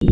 I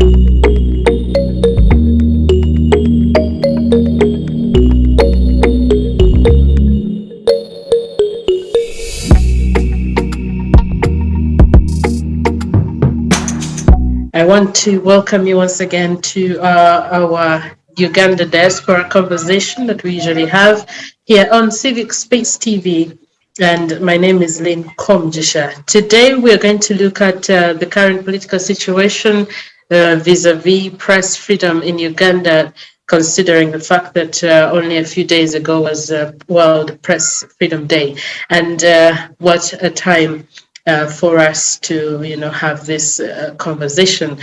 want to welcome you once again to our Uganda diaspora conversation that we usually have here on Civic Space TV. And my name is Lynn Komugisha. Today we're going to look at the current political situation vis-a-vis press freedom in Uganda, considering the fact that only a few days ago was World Press Freedom Day. And what a time for us to, have this conversation.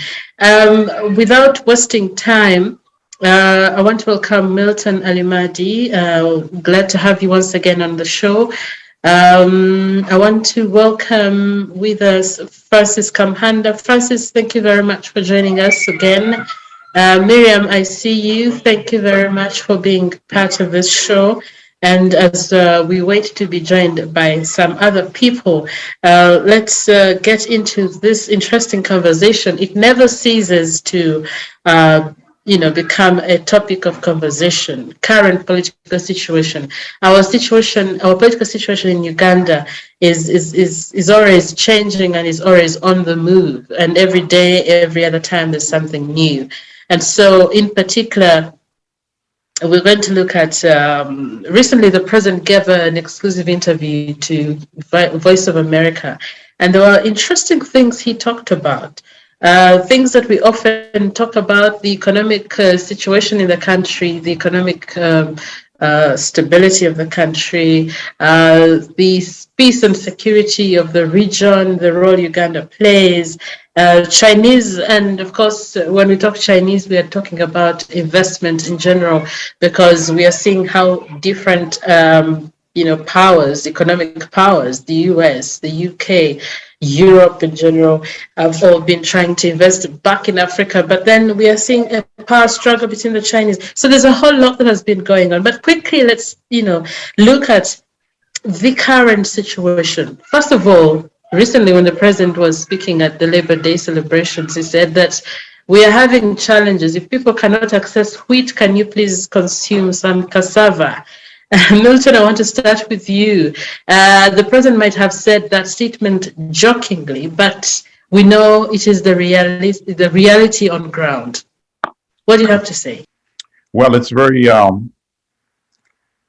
Without wasting time, I want to welcome Milton Allimadi. Glad to have you once again on the show. I want to welcome with us Francis Kamuhanda. Francis, thank you very much for joining us again. Miriam, I see you. Thank you very much for being part of this show. And as we wait to be joined by some other people, let's get into this interesting conversation. It never ceases to, become a topic of conversation. Current political situation, our political situation in Uganda is always changing and is always on the move. And every day, every other time, there's something new. And so, in particular, we're going to look at recently the president gave an exclusive interview to Voice of America, and there were interesting things he talked about. Things that we often talk about: the economic situation in the country, the economic stability of the country, the peace and security of the region, the role Uganda plays, Chinese, and of course, when we talk Chinese, we are talking about investment in general, because we are seeing how different, powers, economic powers, the US, the UK, Europe in general, have all been trying to invest back in Africa. But then we are seeing a power struggle between the Chinese. So there's a whole lot that has been going on. But quickly, let's, look at the current situation. First of all, recently when the president was speaking at the Labor Day celebrations, he said that we are having challenges. If people cannot access wheat, can you please consume some cassava? Milton, I want to start with you. The president might have said that statement jokingly, but we know it is the reality on ground. What do you have to say? Well, it's very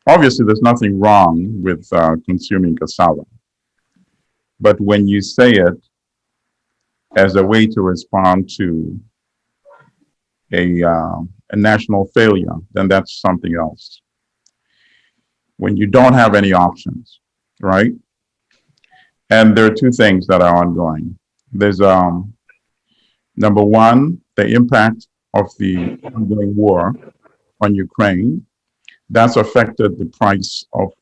obviously there's nothing wrong with consuming cassava. But when you say it as a way to respond to a national failure, then that's something else. When you don't have any options, right? And there are two things that are ongoing. There's number one, the impact of the ongoing war on Ukraine. That's affected the price of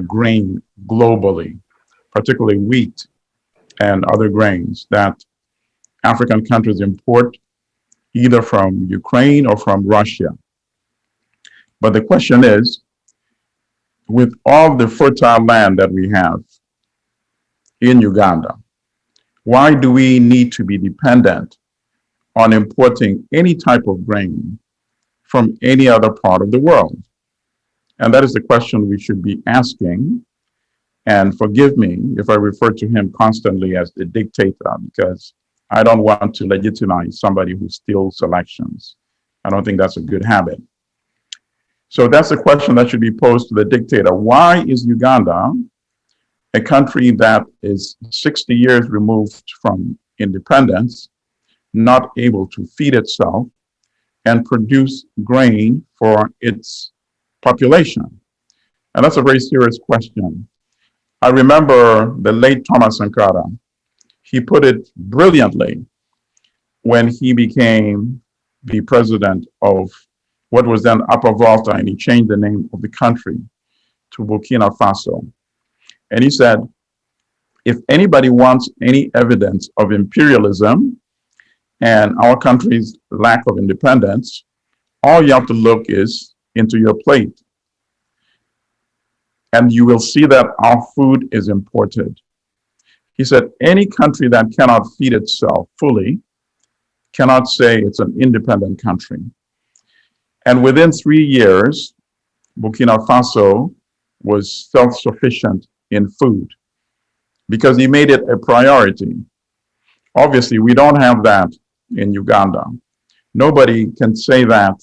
grain globally, particularly wheat and other grains that African countries import either from Ukraine or from Russia. But the question is, with all the fertile land that we have in Uganda, why do we need to be dependent on importing any type of grain from any other part of the world? And that is the question we should be asking. And forgive me if I refer to him constantly as the dictator, because I don't want to legitimize somebody who steals elections. I don't think that's a good habit. So that's a question that should be posed to the dictator. Why is Uganda, a country that is 60 years removed from independence, not able to feed itself and produce grain for its population? And that's a very serious question. I remember the late Thomas Sankara. He put it brilliantly when he became the president of what was then Upper Volta, and he changed the name of the country to Burkina Faso. And he said, if anybody wants any evidence of imperialism and our country's lack of independence, all you have to look is into your plate. And you will see that our food is imported. He said, any country that cannot feed itself fully cannot say it's an independent country. And within 3 years, Burkina Faso was self-sufficient in food because he made it a priority. Obviously, we don't have that in Uganda. Nobody can say that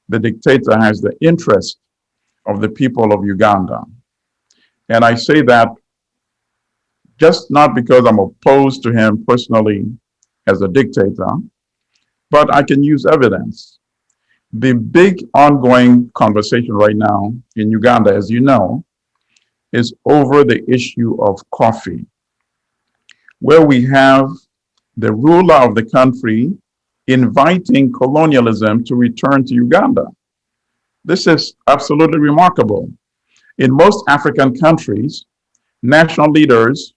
the dictator has the interest of the people of Uganda. And I say that just not because I'm opposed to him personally as a dictator, but I can use evidence. The big ongoing conversation right now in Uganda, as you know, is over the issue of coffee, where we have the ruler of the country inviting colonialism to return to Uganda. This is absolutely remarkable. In most African countries, national leaders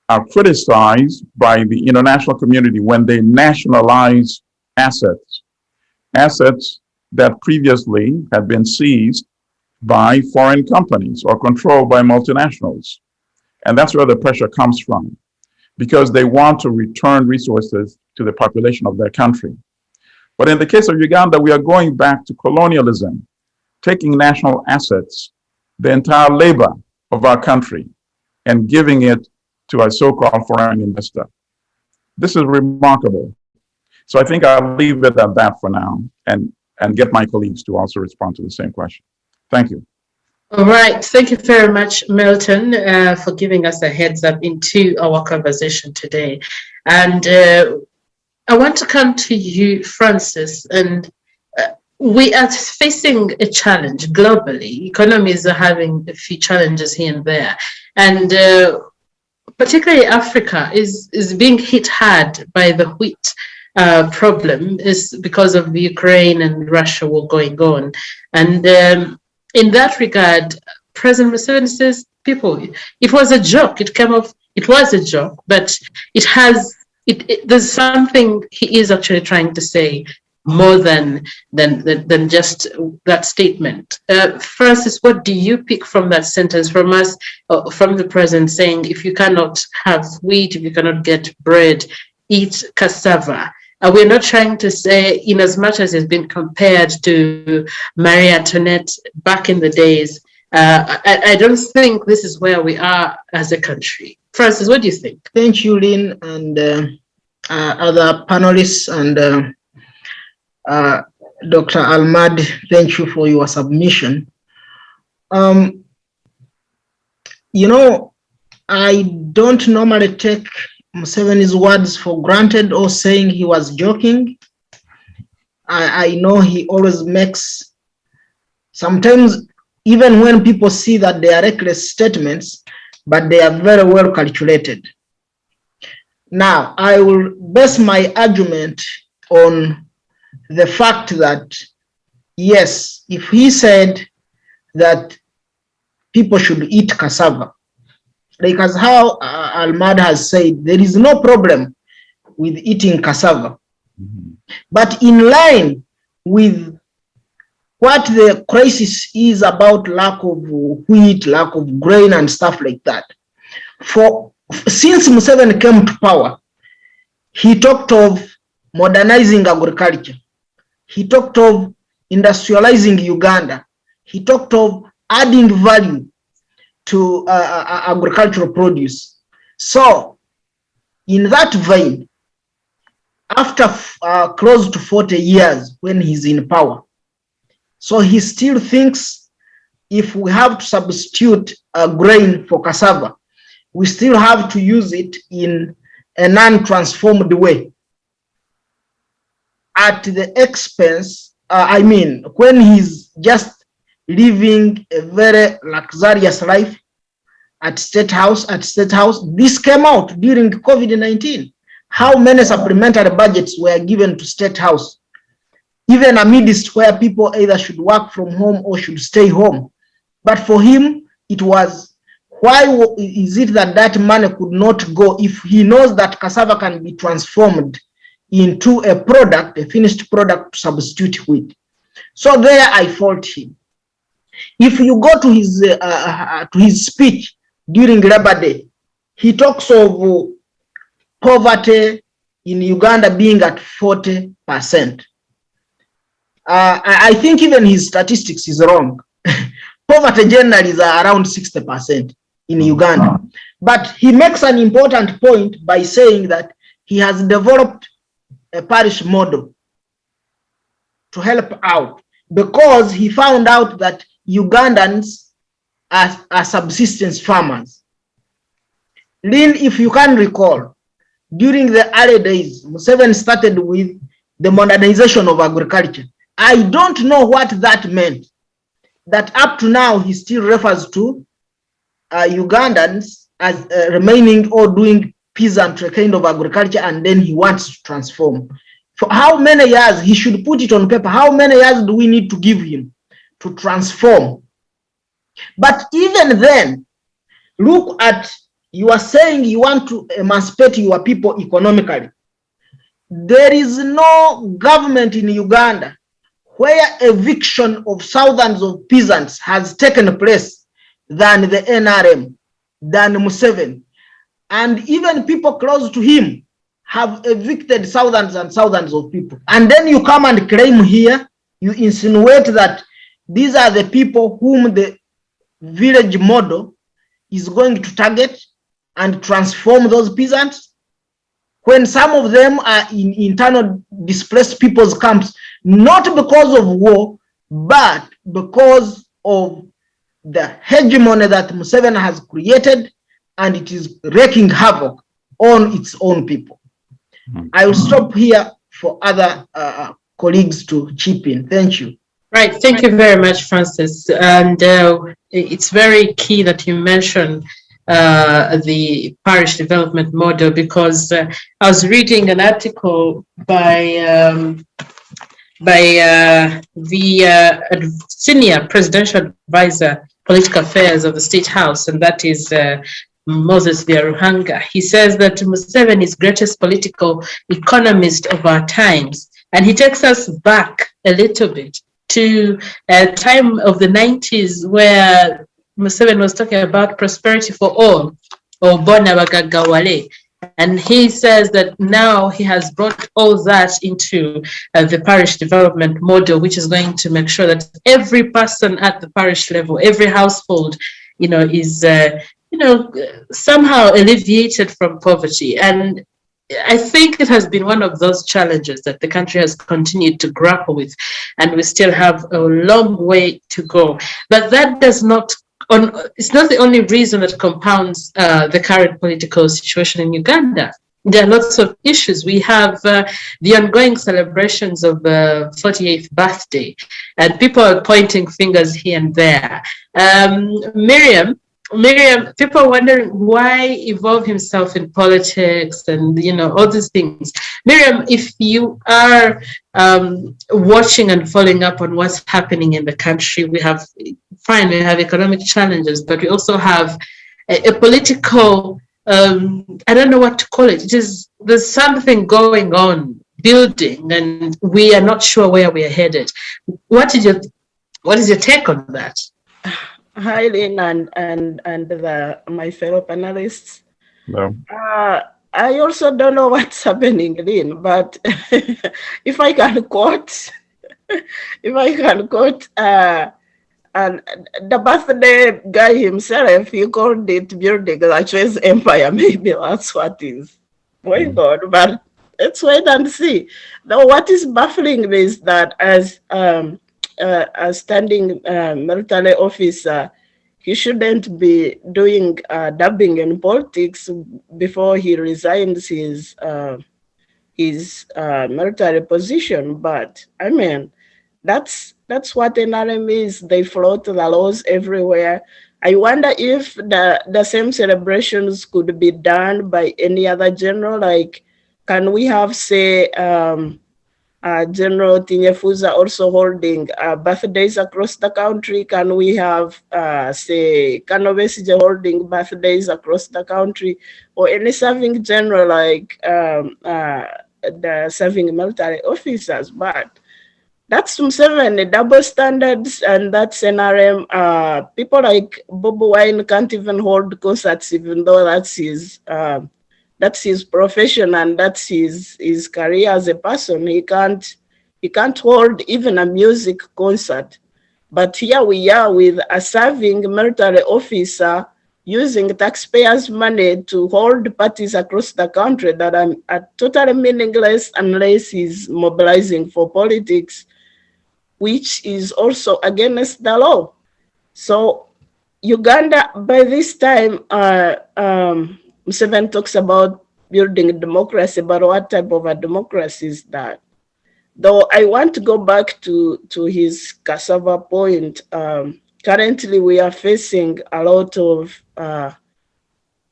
are criticized by the international community when they nationalize assets that previously had been seized by foreign companies or controlled by multinationals. And that's where the pressure comes from, because they want to return resources to the population of their country. But in the case of Uganda, we are going back to colonialism, taking national assets, the entire labor of our country, and giving it to a so-called foreign investor. This is remarkable. So I think I'll leave it at that for now and get my colleagues to also respond to the same question. Thank you. All right. Thank you very much, Milton, for giving us a heads up into our conversation today. And I want to come to you, Francis, and we are facing a challenge globally. Economies are having a few challenges here and there. And particularly Africa is being hit hard by the wheat problem is because of the Ukraine and Russia war going on. And in that regard, President Museveni says, people, it was a joke. It came off, it was a joke, but it has, there's something he is actually trying to say more than just that statement. Francis, what do you pick from that sentence from us, from the president saying, if you cannot have wheat, if you cannot get bread, eat cassava? We're not trying to say, in as much as it's been compared to Marie Antoinette back in the days, I don't think this is where we are as a country. Francis, what do you think? Thank you, Lynn, and other panelists, and Dr. Allimadi, thank you for your submission. You know, I don't normally take Museveni's words for granted or saying he was joking. I know he always makes, sometimes even when people see that they are reckless statements, but they are very well calculated. Now, I will base my argument on the fact that, yes, if he said that people should eat cassava, like as how Allimadi has said, there is no problem with eating cassava. But in line with what the crisis is about, lack of wheat, lack of grain and stuff like that, since Museveni came to power, he talked of modernizing agriculture. He talked of industrializing Uganda. He talked of adding value to agricultural produce. So, in that vein, after close to 40 years when he's in power, so he still thinks if we have to substitute grain for cassava, we still have to use it in a non-transformed way at the expense, when he's just living a very luxurious life at State House. This came out during COVID-19. How many supplementary budgets were given to State House, even amidst where people either should work from home or should stay home? But for him, it was, why is it that that money could not go if he knows that cassava can be transformed into a product, a finished product to substitute with? So there I fault him. If you go to his speech during Labor Day, he talks of poverty, in Uganda being at 40%. I think even his statistics is wrong. Poverty generally is around 60% in Uganda. But he makes an important point by saying that he has developed a parish model to help out, because he found out that Ugandans are subsistence farmers. Lynn, if you can recall, during the early days, Museveni started with the modernization of agriculture. I don't know what that meant, that up to now he still refers to Ugandans as remaining or doing peasantry kind of agriculture, and then he wants to transform. For how many years? He should put it on paper. How many years do we need to give him to transform? But even then, look at, you are saying you want to emancipate your people economically. There is no government in Uganda where eviction of thousands of peasants has taken place than the NRM, than Museveni. And even people close to him have evicted thousands and thousands of people. And then you come and claim here, you insinuate that these are the people whom the village model is going to target and transform those peasants, when some of them are in internal displaced people's camps, not because of war, but because of the hegemony that Museveni has created, and it is wreaking havoc on its own people. I will stop here for other colleagues to chip in. Thank you. Right, thank you very much, Francis. And it's very key that you mention the parish development model, because I was reading an article by the senior presidential advisor, political affairs of the State House, and that is Moses Vyaruhanga. He says that Museveni is greatest political economist of our times, and he takes us back a little bit to a time of the 90s where Museveni was talking about prosperity for all, or Bona Bagagawale. And he says that now he has brought all that into the parish development model, which is going to make sure that every person at the parish level, every household, is, somehow alleviated from poverty. And I think it has been one of those challenges that the country has continued to grapple with, and we still have a long way to go. But that does not, it's not the only reason that compounds the current political situation in Uganda. There are lots of issues. We have the ongoing celebrations of the 48th birthday, and people are pointing fingers here and there. Miriam, people are wondering why involve himself in politics and, all these things. Miriam, if you are watching and following up on what's happening in the country, we have economic challenges, but we also have a political, I don't know what to call it. There's something going on, building, and we are not sure where we are headed. What is your take on that? Hi, Lynn, and my fellow panelists. Hello. I also don't know what's happening, Lynn, but if I can quote, and the birthday guy himself, he called it building the Chase Empire. Maybe that's what is going on, but let's wait and see. Now, what is baffling is that as a standing military officer, he shouldn't be doing dabbing in politics before he resigns his military position. But I mean, that's what NRM is. They float the laws everywhere. I wonder if the same celebrations could be done by any other general. Like, can we have, say, General Tinyefuza also holding birthdays across the country? Can we have, say, Kanobesije holding birthdays across the country, or any serving general like the serving military officers? But that's Museveni, double standards, and that's NRM. People like Bobo Wine can't even hold concerts, even though that's that's his profession and that's his career as a person. He can't hold even a music concert. But here we are with a serving military officer using taxpayers' money to hold parties across the country that are totally meaningless unless he's mobilizing for politics, which is also against the law. So Uganda, by this time, Museveni talks about building democracy, but what type of a democracy is that? Though I want to go back to his cassava point. Currently, we are facing a lot of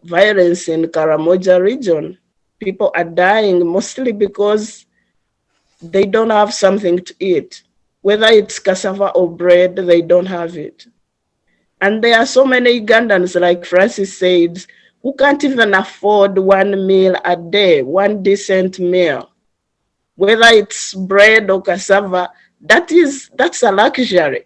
violence in Karamoja region. People are dying mostly because they don't have something to eat. Whether it's cassava or bread, they don't have it. And there are so many Ugandans, like Francis said, who can't even afford one meal a day, one decent meal. Whether it's bread or cassava, that's a luxury.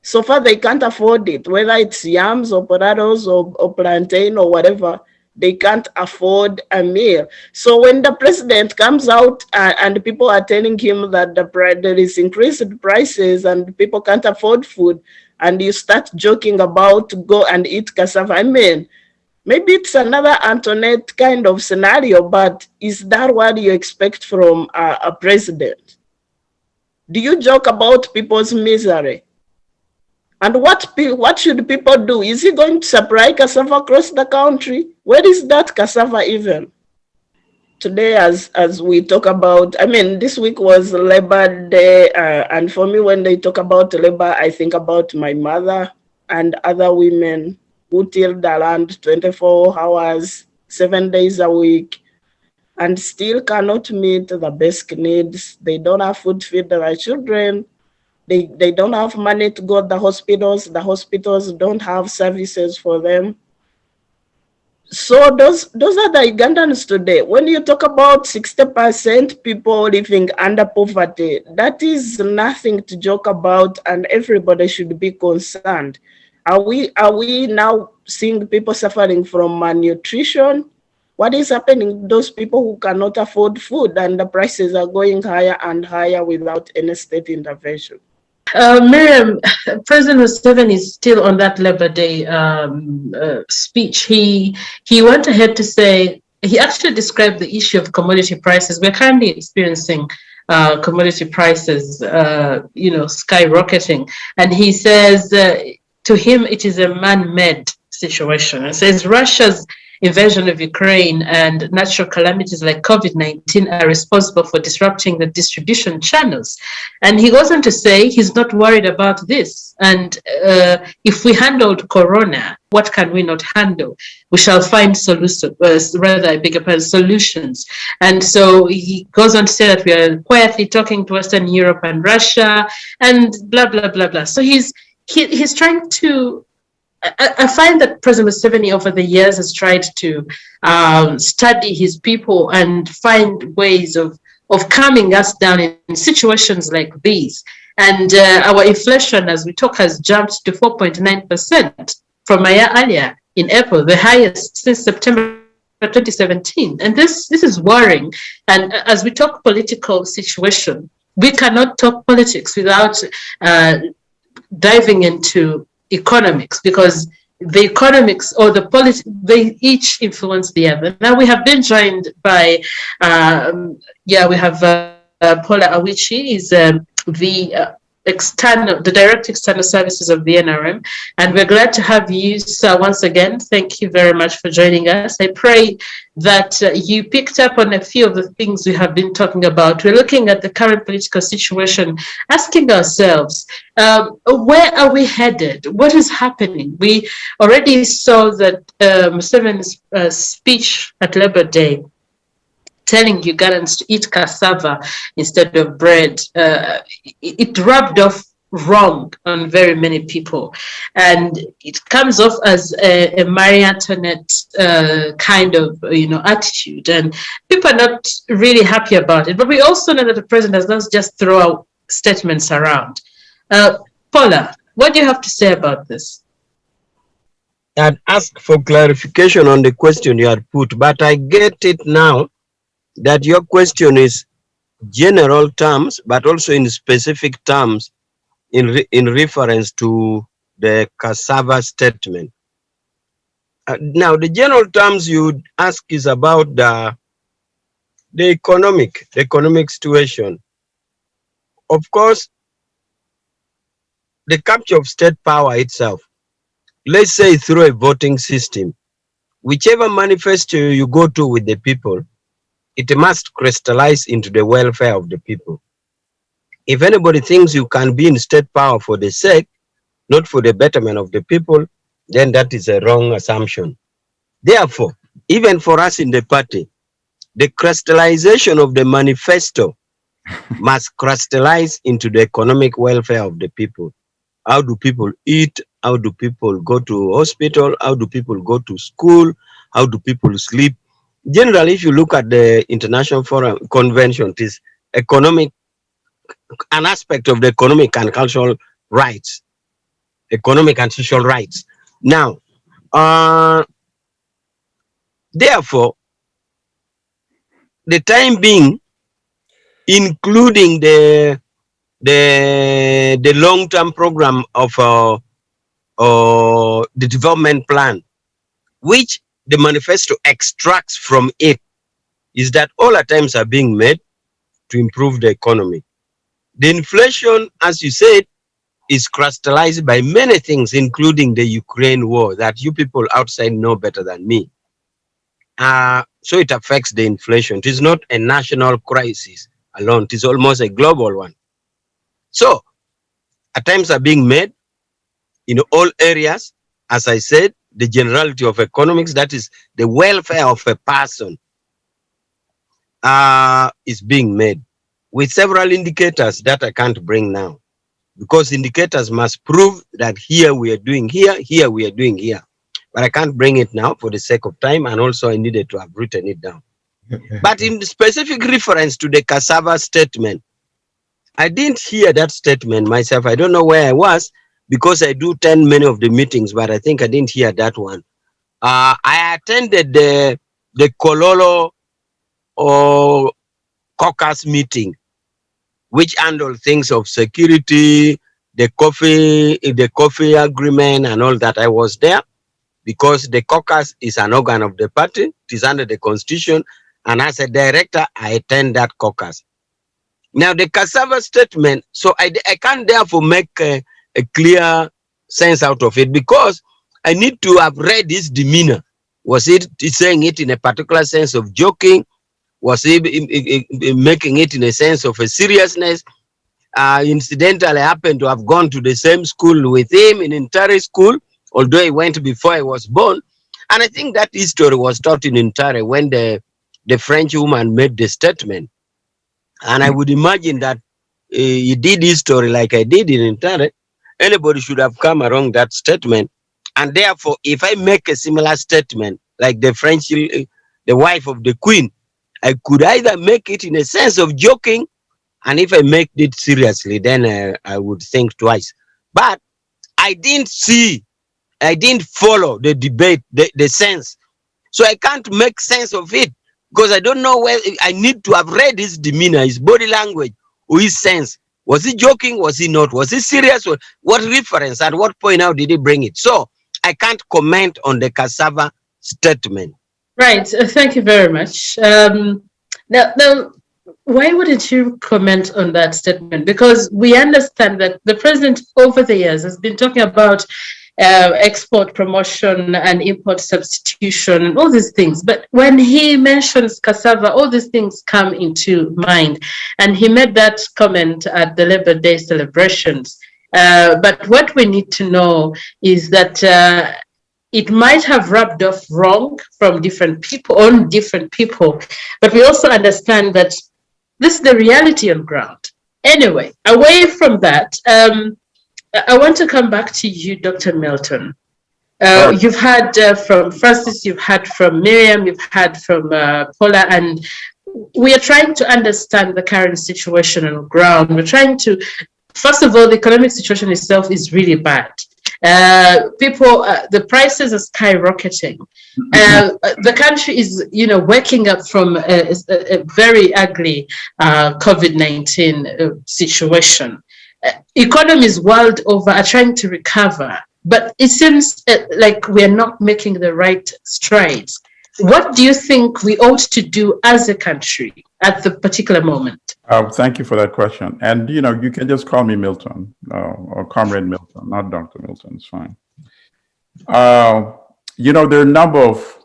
So far, they can't afford it. Whether it's yams or potatoes or plantain or whatever, they can't afford a meal. So when the president comes out and people are telling him that there is increased prices and people can't afford food, and you start joking about go and eat cassava, I mean, maybe it's another Antoinette kind of scenario, but is that what you expect from a president? Do you joke about people's misery? And what should people do? Is he going to supply cassava across the country? Where is that cassava even? Today, as we talk about, I mean, this week was Labor Day, and for me, when they talk about labor, I think about my mother and other women who till the land 24 hours, 7 days a week, and still cannot meet the basic needs. They don't have food to feed their children. They don't have money to go to the hospitals. The hospitals don't have services for them. So those are the Ugandans today. When you talk about 60% people living under poverty, that is nothing to joke about, and everybody should be concerned. Are we now seeing people suffering from malnutrition? What is happening to those people who cannot afford food and the prices are going higher and higher without any state intervention? Miriam, President Museveni is still on that Labor Day speech. He went ahead to say, he actually described the issue of commodity prices. We're currently experiencing commodity prices, skyrocketing. And he says, to him, it is a man-made situation. It says Russia's invasion of Ukraine and natural calamities like COVID-19 are responsible for disrupting the distribution channels. And he goes on to say he's not worried about this. And if we handled Corona, what can we not handle? We shall find solutions. And so he goes on to say that we are quietly talking to Western Europe and Russia and blah, blah, blah, blah. So he's trying to, I find that President Museveni over the years has tried to study his people and find ways of calming us down in situations like these. And our inflation, as we talk, has jumped to 4.9% from a year earlier in April, the highest since September 2017. And this is worrying. And as we talk political situation, we cannot talk politics without diving into economics, because the economics or the politics, they each influence the other. Now we have been joined by, we have Pollar Awich, is the Direct External Services of the NRM, and we're glad to have you, sir, once again. Thank you very much for joining us. I pray that you picked up on a few of the things we have been talking about. We're looking at the current political situation, asking ourselves, where are we headed? What is happening? We already saw that Museveni's speech at Labor Day, telling Ugandans to eat cassava instead of bread, it rubbed off wrong on very many people. And it comes off as a Marie Antoinette kind of, attitude. And people are not really happy about it. But we also know that the president does not just throw out statements around. Pollar, what do you have to say about this? I'd ask for clarification on the question you had put, but I get it now that your question is general terms, but also in specific terms in reference to the cassava statement. Now, the general terms you ask is about the economic situation. Of course, the capture of state power itself, let's say through a voting system, whichever manifesto you go to with the people, it must crystallize into the welfare of the people. If anybody thinks you can be in state power for the sake, not for the betterment of the people, then that is a wrong assumption. Therefore, even for us in the party, the crystallization of the manifesto must crystallize into the economic welfare of the people. How do people eat? How do people go to hospital? How do people go to school? How do people sleep? Generally, if you look at the International Forum Convention, it is economic, an aspect of the economic and cultural rights, economic and social rights. Now, therefore, the time being, including the long-term program of the development plan, which the manifesto extracts from it, is that all attempts are being made to improve the economy. The inflation, as you said, is crystallized by many things, including the Ukraine war, that you people outside know better than me. So it affects the inflation. It is not a national crisis alone. It is almost a global one. So attempts are being made in all areas. As I said, the generality of economics, that is the welfare of a person, is being made with several indicators that I can't bring now, because indicators must prove that here we are doing here we are doing here. But I can't bring it now for the sake of time, and also I needed to have written it down. But in specific reference to the cassava statement, I didn't hear that statement myself. I don't know where I was, because I do attend many of the meetings, but I think I didn't hear that one. I attended the Kololo or caucus meeting, which handled things of security, the coffee agreement and all that. I was there because the caucus is an organ of the party. It is under the constitution. And as a director, I attend that caucus. Now, the cassava statement, so I can't therefore make a clear sense out of it, because I need to have read his demeanor. Was it saying it in a particular sense of joking? Was he making it in a sense of a seriousness? Incidentally, I happened to have gone to the same school with him in Intare school, although he went before I was born. And I think that history was taught in Intare when the French woman made the statement. And I would imagine that he did history like I did in Intare. Anybody should have come around that statement. And therefore, if I make a similar statement, like the French, the wife of the queen, I could either make it in a sense of joking, and if I make it seriously, then I would think twice. But I didn't follow the debate, the sense. So I can't make sense of it, because I don't know where. I need to have read his demeanor, his body language, or his sense. Was he joking? Was he not? Was he serious? What reference? At what point now did he bring it? So I can't comment on the cassava statement. Right. Thank you very much. Now, why wouldn't you comment on that statement? Because we understand that the president over the years has been talking about export promotion and import substitution and all these things. But when he mentions cassava, all these things come into mind. And he made that comment at the Labor Day celebrations. But what we need to know is that it might have rubbed off wrong from different people, on different people. But we also understand that this is the reality on ground. Anyway, away from that, I want to come back to you, Dr. Milton. You've had from Francis, you've had from Miriam, you've had from Pollar, and we are trying to understand the current situation on ground. We're trying to, first of all, the economic situation itself is really bad. People, the prices are skyrocketing. The country is, waking up from a very ugly COVID-19 situation. Economies world over are trying to recover, but it seems like we're not making the right strides. What do you think we ought to do as a country at the particular moment? Thank you for that question. And, you can just call me Milton or Comrade Milton, not Dr. Milton. It's fine. There are a number of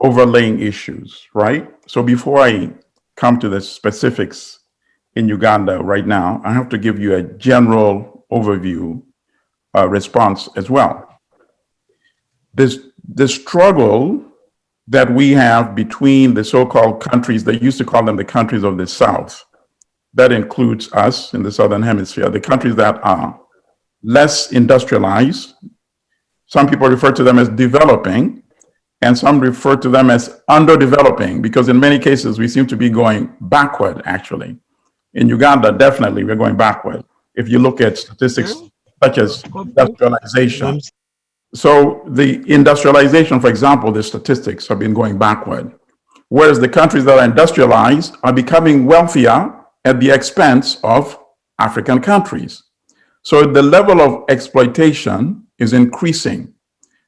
overlaying issues, right? So before I come to the specifics in Uganda right now, I have to give you a general overview response as well. The struggle that we have between the so-called countries, they used to call them the countries of the South, that includes us in the Southern Hemisphere, the countries that are less industrialized. Some people refer to them as developing, and some refer to them as underdeveloping, because in many cases we seem to be going backward, actually. In Uganda, definitely we're going backward. If you look at statistics such as industrialization. So the industrialization, for example, the statistics have been going backward, whereas the countries that are industrialized are becoming wealthier at the expense of African countries. So the level of exploitation is increasing.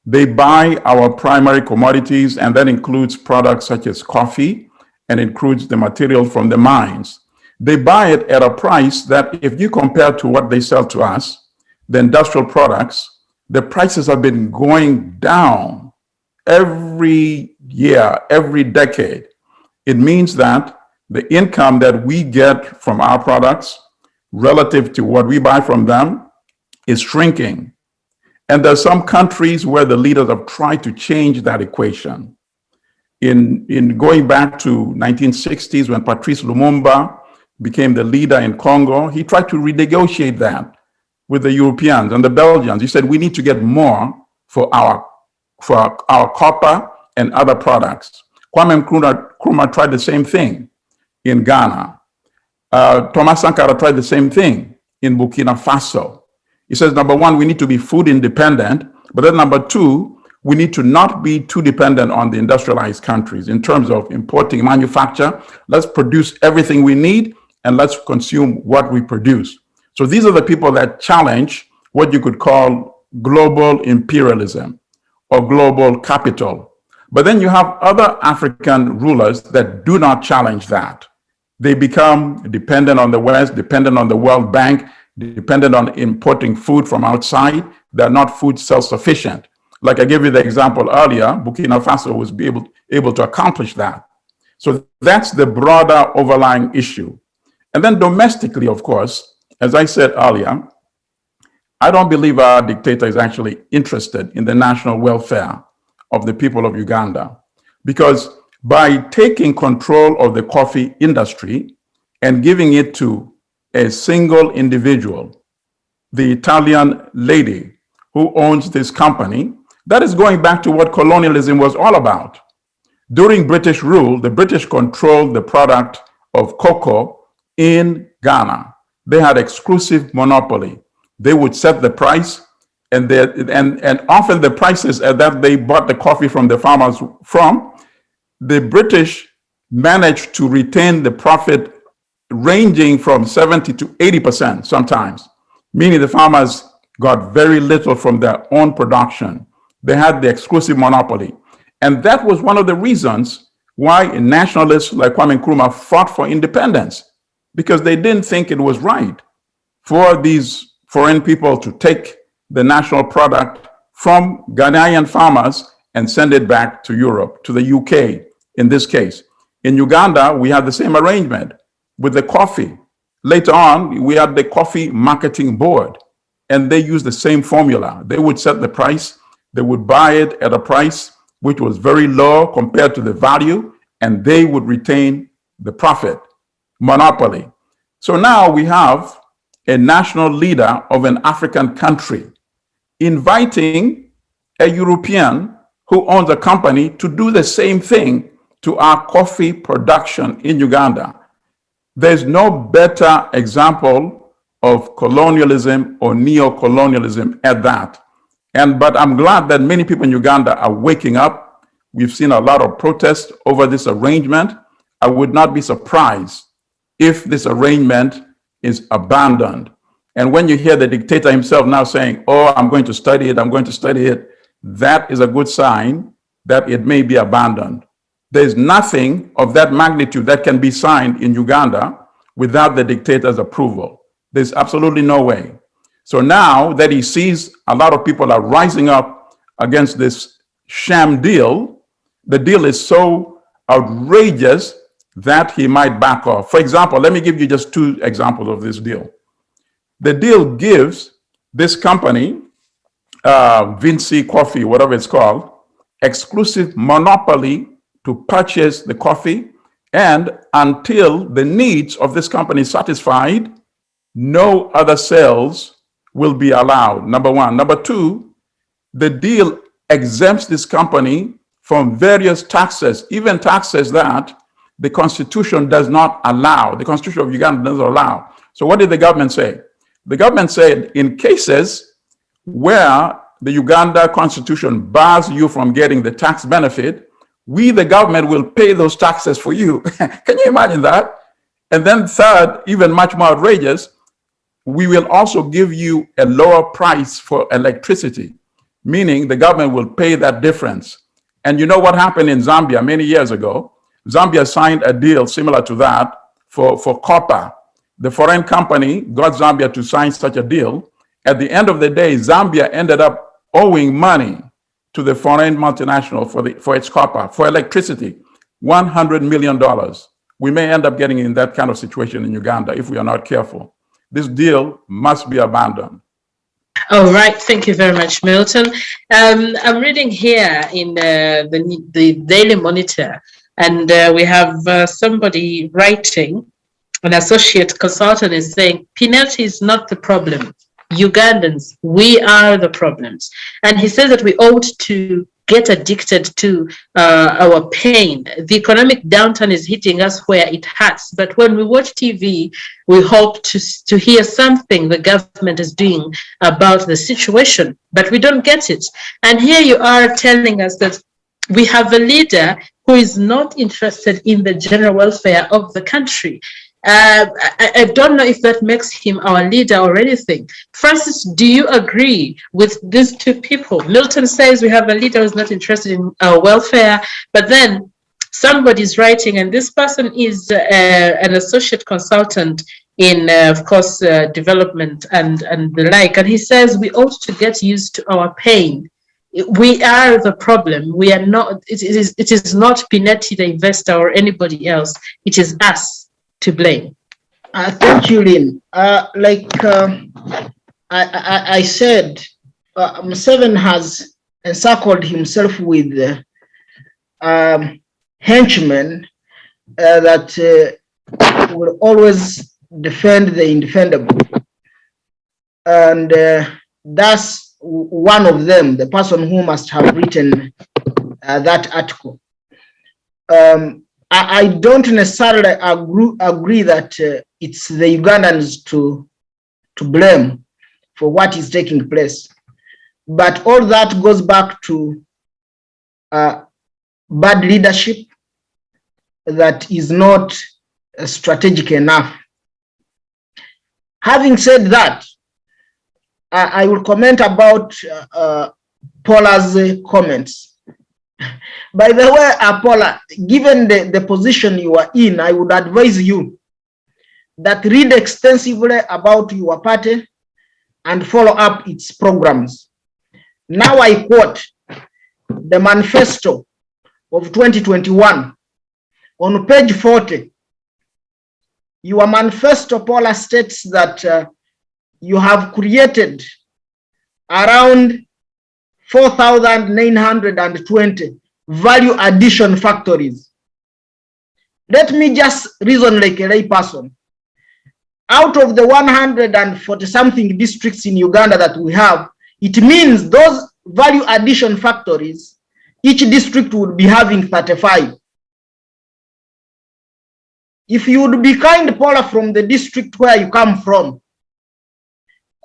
They buy our primary commodities, and that includes products such as coffee, and includes the material from the mines. They buy it at a price that, if you compare to what they sell to us, the industrial products, the prices have been going down every year, every decade. It means that the income that we get from our products relative to what we buy from them is shrinking. And there's some countries where the leaders have tried to change that equation. In going back to 1960s, when Patrice Lumumba became the leader in Congo, he tried to renegotiate that with the Europeans and the Belgians. He said, we need to get more for our copper and other products. Kwame Nkrumah tried the same thing in Ghana. Thomas Sankara tried the same thing in Burkina Faso. He says, number one, we need to be food independent, but then number two, we need to not be too dependent on the industrialized countries in terms of importing manufacture. Let's produce everything we need and let's consume what we produce. So these are the people that challenge what you could call global imperialism or global capital. But then you have other African rulers that do not challenge that. They become dependent on the West, dependent on the World Bank, dependent on importing food from outside. They're not food self-sufficient. Like I gave you the example earlier, Burkina Faso was able to accomplish that. So that's the broader overlying issue. And then domestically, of course, as I said earlier, I don't believe our dictator is actually interested in the national welfare of the people of Uganda, because by taking control of the coffee industry and giving it to a single individual, the Italian lady who owns this company, that is going back to what colonialism was all about. During British rule, the British controlled the product of cocoa in Ghana. They had exclusive monopoly. They would set the price, and often the prices that they bought the coffee from the farmers from, the British managed to retain the profit ranging from 70 to 80% sometimes, meaning the farmers got very little from their own production. They had the exclusive monopoly. And that was one of the reasons why nationalists like Kwame Nkrumah fought for independence, because they didn't think it was right for these foreign people to take the national product from Ghanaian farmers and send it back to Europe, to the UK in this case. In Uganda, we had the same arrangement with the coffee. Later on, we had the Coffee Marketing Board, and they used the same formula. They would set the price, they would buy it at a price which was very low compared to the value, and they would retain the profit, monopoly. So now we have a national leader of an African country inviting a European who owns a company to do the same thing to our coffee production in Uganda. There's no better example of colonialism or neo-colonialism at that. But I'm glad that many people in Uganda are waking up. We've seen a lot of protests over this arrangement. I would not be surprised if this arrangement is abandoned. And when you hear the dictator himself now saying, oh, I'm going to study it, I'm going to study it, that is a good sign that it may be abandoned. There's nothing of that magnitude that can be signed in Uganda without the dictator's approval. There's absolutely no way. So now that he sees a lot of people are rising up against this sham deal, the deal is so outrageous that he might back off. For example, let me give you just two examples of this deal. The deal gives this company, Vinci Coffee, whatever it's called, exclusive monopoly to purchase the coffee, and until the needs of this company is satisfied, no other sales will be allowed, number one. Number two, the deal exempts this company from various taxes, even taxes that the Constitution does not allow. The Constitution of Uganda doesn't allow. So what did the government say? The government said in cases where the Uganda Constitution bars you from getting the tax benefit, we, the government, will pay those taxes for you. Can you imagine that? And then third, even much more outrageous, we will also give you a lower price for electricity, meaning the government will pay that difference. And you know what happened in Zambia many years ago? Zambia signed a deal similar to that for copper. The foreign company got Zambia to sign such a deal. At the end of the day, Zambia ended up owing money to the foreign multinational for its copper, for electricity, $100 million. We may end up getting in that kind of situation in Uganda if we are not careful. This deal must be abandoned. All right, thank you very much, Milton. I'm reading here in the Daily Monitor, and we have somebody writing, an associate consultant is saying, penalty is not the problem. Ugandans, we are the problems. And he says that we ought to get addicted to our pain. The economic downturn is hitting us where it hurts. But when we watch TV, we hope to hear something the government is doing about the situation, but we don't get it. And here you are telling us that we have a leader who is not interested in the general welfare of the country. I don't know if that makes him our leader or anything. Francis, do you agree with these two people? Milton says we have a leader who's not interested in our welfare, but then somebody's writing, and this person is an associate consultant in, of course, development and the like, and he says we ought to get used to our pain. We are the problem. We are not. It is not Pinetti, the investor, or anybody else. It is us to blame. Thank you, Lynn. I said, Museveni has encircled himself with henchmen that will always defend the indefendable. And that's one of them, the person who must have written that article. I don't necessarily agree that it's the Ugandans to blame for what is taking place. But all that goes back to bad leadership that is not strategic enough. Having said that, I will comment about Pollar's comments. By the way, Pollar, given the position you are in, I would advise you that read extensively about your party and follow up its programs. Now I quote the manifesto of 2021 on page 40. Your manifesto, Pollar, states that you have created around 4,920 value addition factories. Let me just reason like a lay person. Out of the 140 something districts in Uganda that we have, it means those value addition factories, each district would be having 35. If you would be kind, Pollar, from the district where you come from,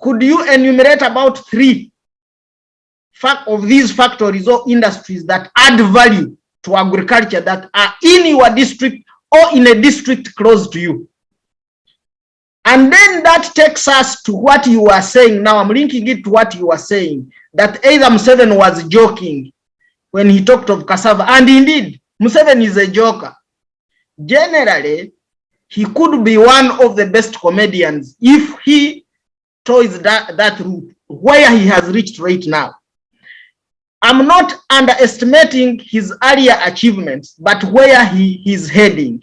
could you enumerate about 3 these factories or industries that add value to agriculture that are in your district or in a district close to you. And then that takes us to what you are saying now. I'm linking it to what you are saying, that either Museveni was joking when he talked of cassava. And indeed, Museveni is a joker. Generally, he could be one of the best comedians if he toys that route where he has reached right now. I'm not underestimating his earlier achievements, but where he is heading.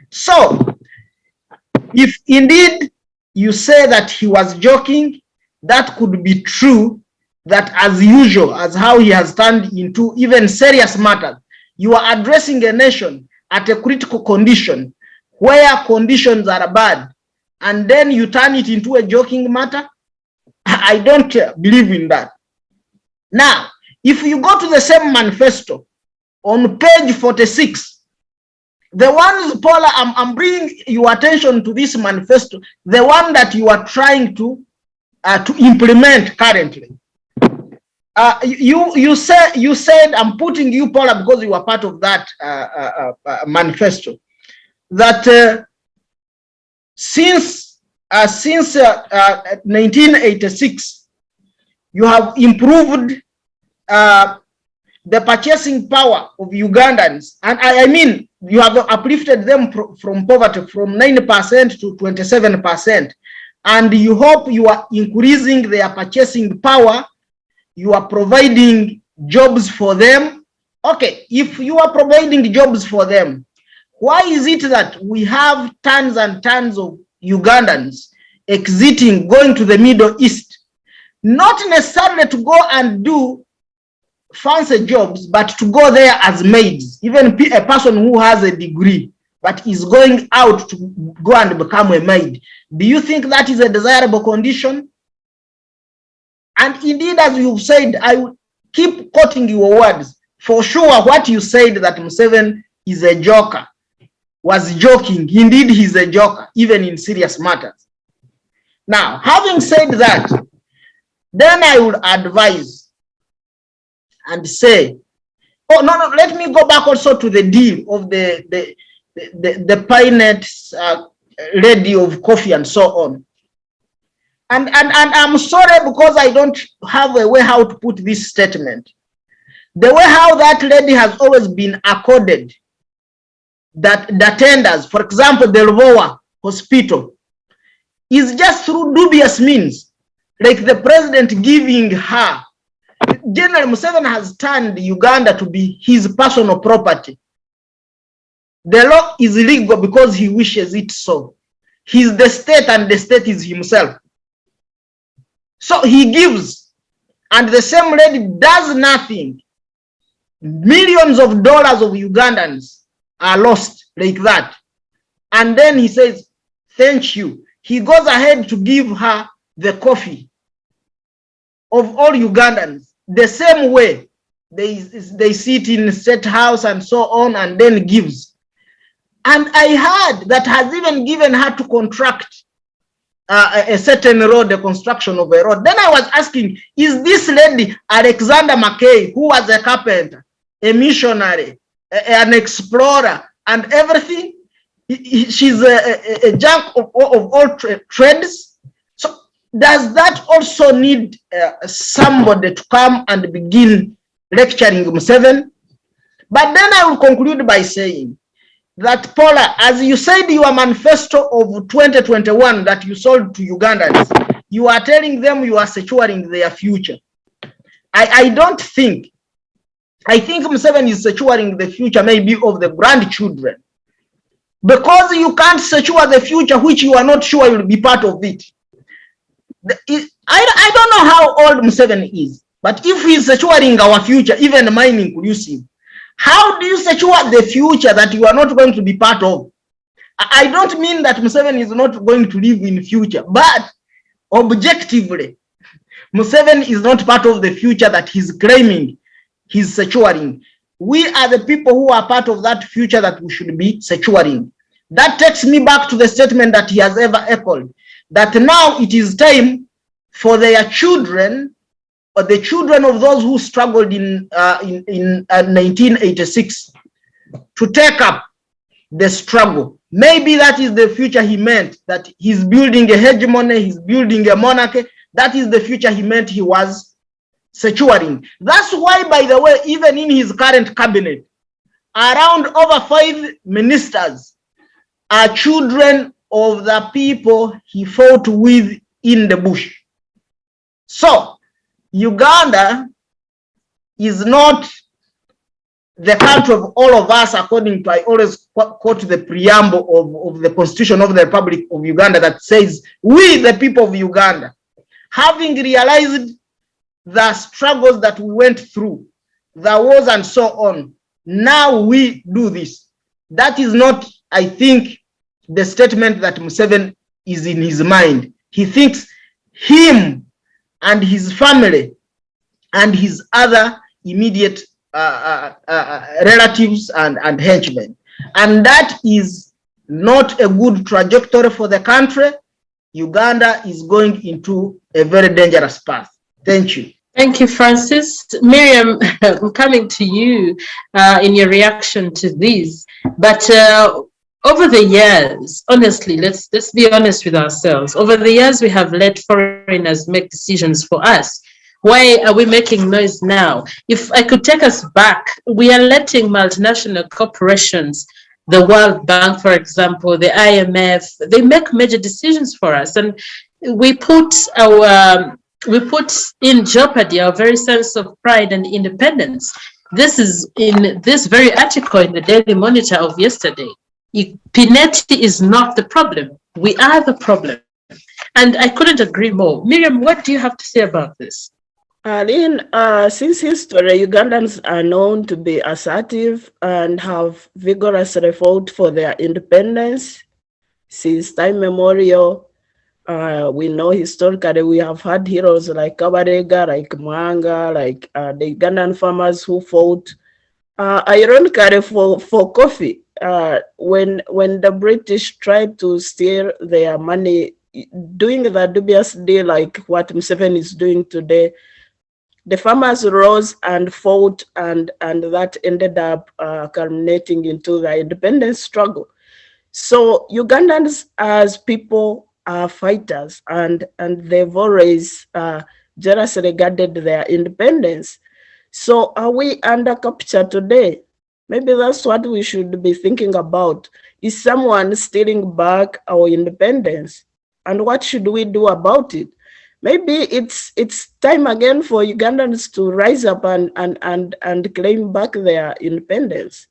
So, if indeed you say that he was joking, that could be true, that as usual, as how he has turned into even serious matters, you are addressing a nation at a critical condition where conditions are bad, and then you turn it into a joking matter. I don't believe in that. Now, if you go to the same manifesto on page 46, the ones, Pollar, I'm bringing your attention to this manifesto, the one that you are trying to implement currently. You said, I'm putting you, Pollar, because you are part of that manifesto, that since 1986, you have improved the purchasing power of Ugandans, and I mean, you have uplifted them from poverty from 9% to 27%, and you hope you are increasing their purchasing power. You are providing jobs for them. Okay, if you are providing jobs for them, why is it that we have tons and tons of Ugandans exiting, going to the Middle East, not necessarily to go and do fancy jobs, but to go there as maids? Even a person who has a degree but is going out to go and become a maid. Do you think that is a desirable condition? And indeed, as you've said, I will keep quoting your words. For sure, what you said that Museveni is a joker was joking. Indeed, he's a joker, even in serious matters. Now, having said that, then I would advise and say, oh, no, let me go back also to the deal of the Pinett's lady of coffee and so on. And I'm sorry because I don't have a way how to put this statement. The way how that lady has always been accorded that the tenders, for example, the Lvowa hospital, is just through dubious means, like the president giving her. General Museveni has turned Uganda to be his personal property. The law is illegal because he wishes it so. He's the state and the state is himself. So he gives, and the same lady does nothing. Millions of dollars of Ugandans are lost like that. And then he says, thank you. He goes ahead to give her the coffee of all Ugandans, the same way they sit in state house and so on, and then gives. And I heard that has even given her to contract a certain road, the construction of a road. Then I was asking, is this lady Alexander McKay, who was a carpenter, a missionary, an explorer, and everything? She's a jack of all trades. So does that also need somebody to come and begin lecturing Museveni? But then I will conclude by saying that, Pollar, as you said, your manifesto of 2021 that you sold to Ugandans, you are telling them you are securing their future. I don't think. I think Museveni is securing the future maybe of the grandchildren, because you can't secure the future which you are not sure you'll be part of it. I don't know how old Museveni is, but if he's securing our future, even mine inclusive, how do you secure the future that you are not going to be part of? I don't mean that Museveni is not going to live in future, but objectively, Museveni is not part of the future that he's claiming he's securing. We are the people who are part of that future that we should be securing. That takes me back to the statement that he has ever echoed, that now it is time for their children or the children of those who struggled in 1986 to take up the struggle. Maybe that is the future he meant, that he's building a hegemony, he's building a monarchy. That is the future he meant he was securing. That's why, by the way, even in his current cabinet, around over 5 ministers are children of the people he fought with in the bush. So Uganda is not the country of all of us, according to, I always quote the preamble of the Constitution of the Republic of Uganda that says, we the people of Uganda, having realized the struggles that we went through, the wars and so on, now we do this. That is not, I think, the statement that Museveni is in his mind. He thinks him and his family and his other immediate relatives and henchmen. And that is not a good trajectory for the country. Uganda is going into a very dangerous path. Thank you. Thank you, Francis. Miriam, I'm coming to you in your reaction to this. But over the years, honestly, let's be honest with ourselves. Over the years, we have let foreigners make decisions for us. Why are we making noise now? If I could take us back, we are letting multinational corporations, the World Bank, for example, the IMF, they make major decisions for us. And we put in jeopardy our very sense of pride and independence. This is in this very article in the Daily Monitor of yesterday. Pineti is not the problem. We are the problem. And I couldn't agree more. Miriam, what do you have to say about this? Lynn, since history, Ugandans are known to be assertive and have vigorously fought for their independence since time memorial. We know historically we have had heroes like Kabarega, like Mwanga, like the Ugandan farmers who fought ironically for coffee. When the British tried to steal their money, doing the dubious deal like what Museveni is doing today, the farmers rose and fought, and that ended up culminating into the independence struggle. So Ugandans as people are fighters, and they've always jealously guarded their independence. So are we under capture today? Maybe that's what we should be thinking about. Is someone stealing back our independence? And what should we do about it? Maybe it's time again for Ugandans to rise up and claim back their independence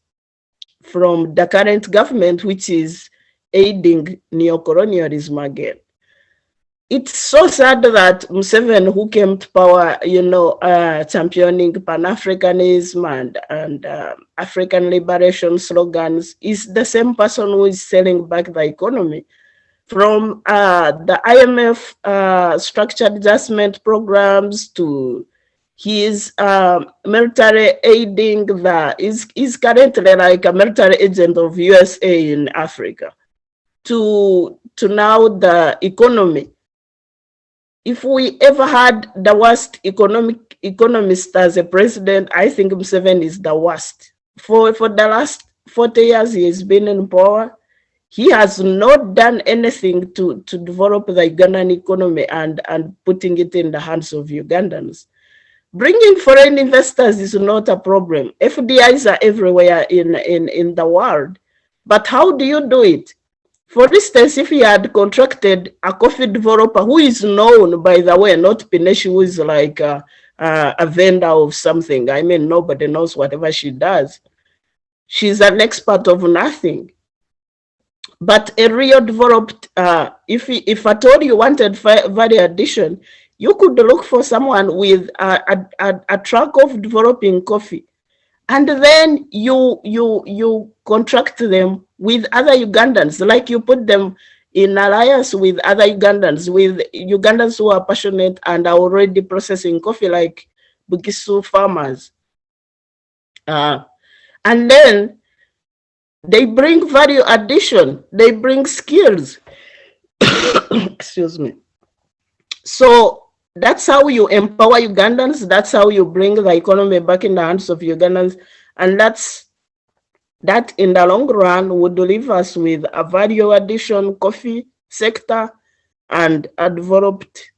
from the current government, which is aiding neo-colonialism again. It's so sad that Museveni, who came to power, championing Pan-Africanism and African liberation slogans, is the same person who is selling back the economy. From the IMF structured adjustment programs to his military aiding, is currently like a military agent of USA in Africa, to now the economy. If we ever had the worst economist as a president, I think Museveni is the worst. For the last 40 years he has been in power, he has not done anything to develop the Ugandan economy and putting it in the hands of Ugandans. Bringing foreign investors is not a problem. FDIs are everywhere in the world. But how do you do it? For instance, if he had contracted a coffee developer who is known, by the way, not Pineshi, who is like a vendor of something. I mean, nobody knows whatever she does. She's an expert of nothing. But a real developed, if at all you wanted value addition, you could look for someone with a track of developing coffee. And then you contract them with other Ugandans, like you put them in alliance with other Ugandans, who are passionate and are already processing coffee, like Bugisu farmers. And then they bring value addition, they bring skills. Excuse me. So That's how you empower Ugandans. That's how you bring the economy back in the hands of Ugandans. And that in the long run would leave us with a value addition coffee sector and a developed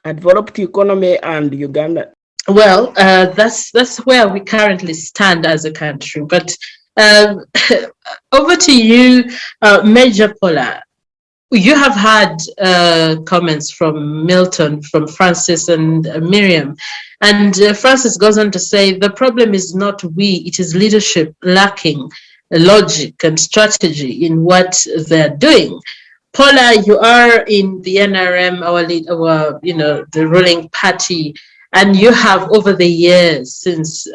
economy and Uganda. Well, that's where we currently stand as a country. But over to you, Major Pollar. You have had comments from Milton, from Francis and Miriam. And Francis goes on to say, the problem is not we, it is leadership lacking logic and strategy in what they're doing. Pollar, you are in the NRM, the ruling party, and you have over the years since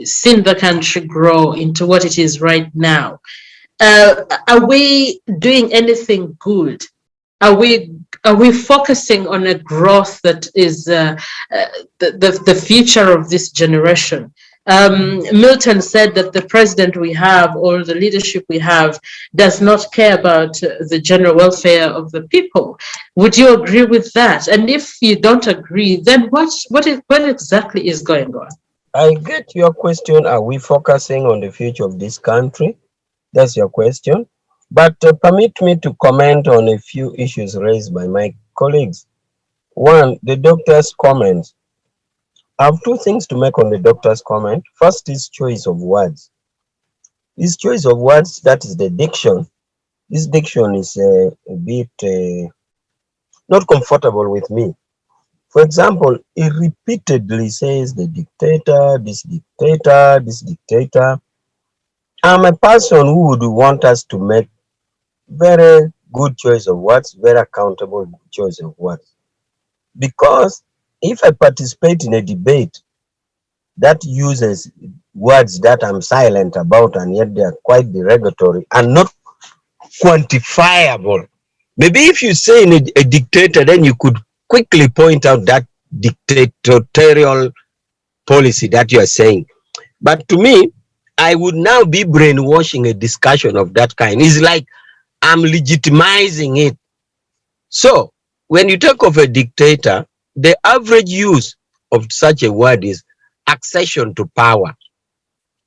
seen the country grow into what it is right now. Are we doing anything good? Are we focusing on a growth that is the future of this generation? Milton said that the president we have or the leadership we have does not care about the general welfare of the people. Would you agree with that? And if you don't agree, then what exactly is going on? I get your question. Are we focusing on the future of this country? That's your question. But permit me to comment on a few issues raised by my colleagues. One, the doctor's comments. I have two things to make on the doctor's comment. First is choice of words. This choice of words, that is the diction. This diction is a bit not comfortable with me. For example, he repeatedly says the dictator, this dictator, this dictator. I'm a person who would want us to make very good choice of words, very accountable choice of words. Because if I participate in a debate that uses words that I'm silent about and yet they are quite derogatory and not quantifiable, maybe if you say in a dictator, then you could quickly point out that dictatorial policy that you are saying. But to me, I would now be brainwashing a discussion of that kind. It's like I'm legitimizing it. So when you talk of a dictator, the average use of such a word is accession to power.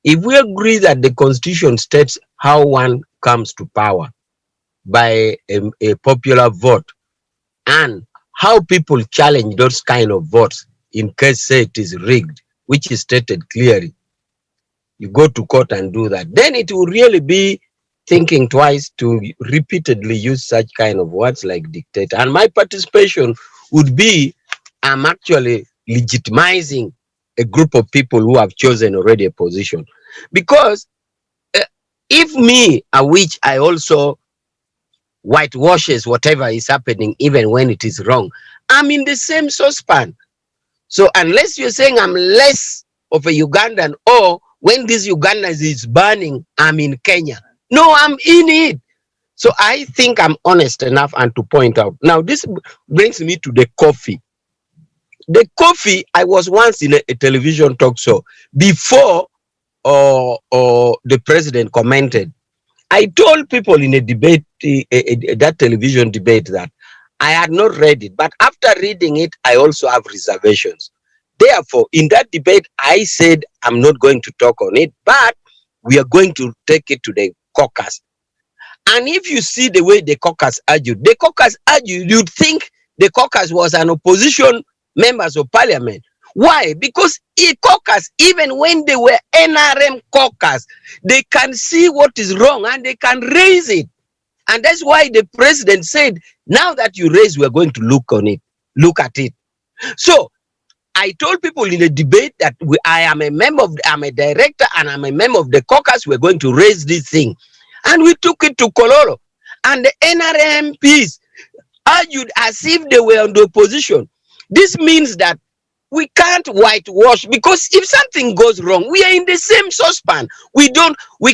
If we agree that the constitution states how one comes to power by a popular vote and how people challenge those kind of votes in case say it is rigged, which is stated clearly, you go to court and do that, then it will really be thinking twice to repeatedly use such kind of words like dictator. And my participation would be, I'm actually legitimizing a group of people who have chosen already a position. Because if me, Awich, I also whitewashes whatever is happening, even when it is wrong, I'm in the same saucepan. So unless you're saying I'm less of a Ugandan, or when this Uganda is burning, I'm in Kenya. No, I'm in it. So I think I'm honest enough and to point out. Now this brings me to the coffee. The coffee, I was once in a television talk show before the president commented. I told people in a debate, that television debate, that I had not read it, but after reading it, I also have reservations. Therefore, in that debate, I said I'm not going to talk on it, but we are going to take it to the caucus. And if you see the way the caucus argued, you'd think the caucus was an opposition members of parliament. Why? Because a caucus, even when they were NRM caucus, they can see what is wrong and they can raise it. And that's why the president said, now that you raise, we're going to look at it. So I told people in a debate that I am a member of, I'm a director and I'm a member of the caucus, we're going to raise this thing. And we took it to Kololo. And the NRM MPs argued as if they were on the opposition. This means that we can't whitewash, because if something goes wrong, we are in the same saucepan. We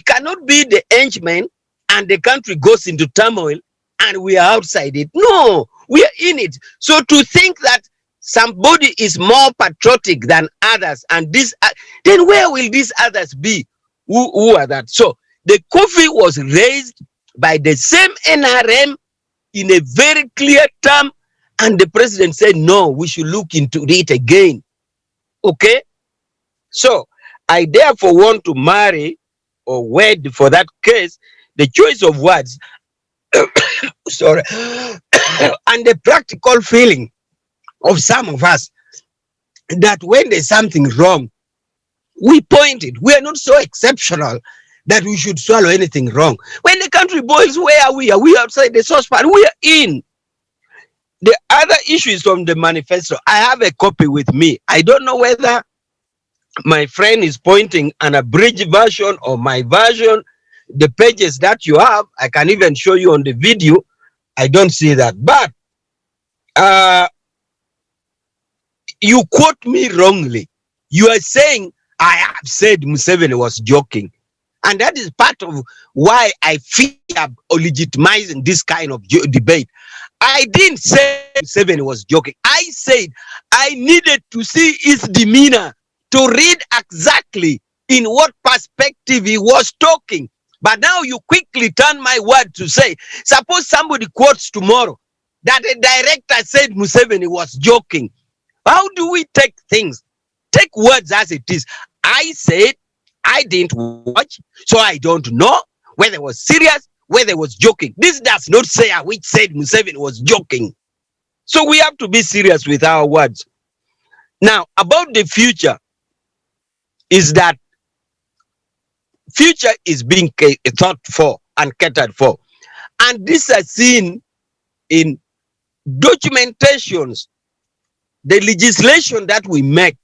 cannot be the henchman and the country goes into turmoil and we are outside it. No, we are in it. So to think that somebody is more patriotic than others, and this, then where will these others be? Who are that? So the coffee was raised by the same NRM in a very clear term, And the president said, no, we should look into it again. Okay? So I therefore want to marry or wed for that case, the choice of words, sorry, and the practical feeling of some of us that when there's something wrong, we point it. We are not so exceptional that we should swallow anything wrong. When the country boils, where are we? Are we outside the saucepan? We are in. The other issue is from the manifesto. I have a copy with me. I don't know whether my friend is pointing an abridged version or my version. The pages that you have, I can even show you on the video. I don't see that. But you quote me wrongly. You are saying I have said Museveni was joking. And that is part of why I fear legitimizing this kind of debate. I didn't say Museveni was joking. I said I needed to see his demeanor to read exactly in what perspective he was talking. But now you quickly turn my word to say, suppose somebody quotes tomorrow that a director said Museveni was joking. How do we take things? Take words as it is. I said I didn't watch, so I don't know whether it was serious, whether it was joking. This does not say Awich said Museveni was joking. So we have to be serious with our words. Now, about the future, is that future is being thought for and catered for. And this is seen in documentations, the legislation that we make,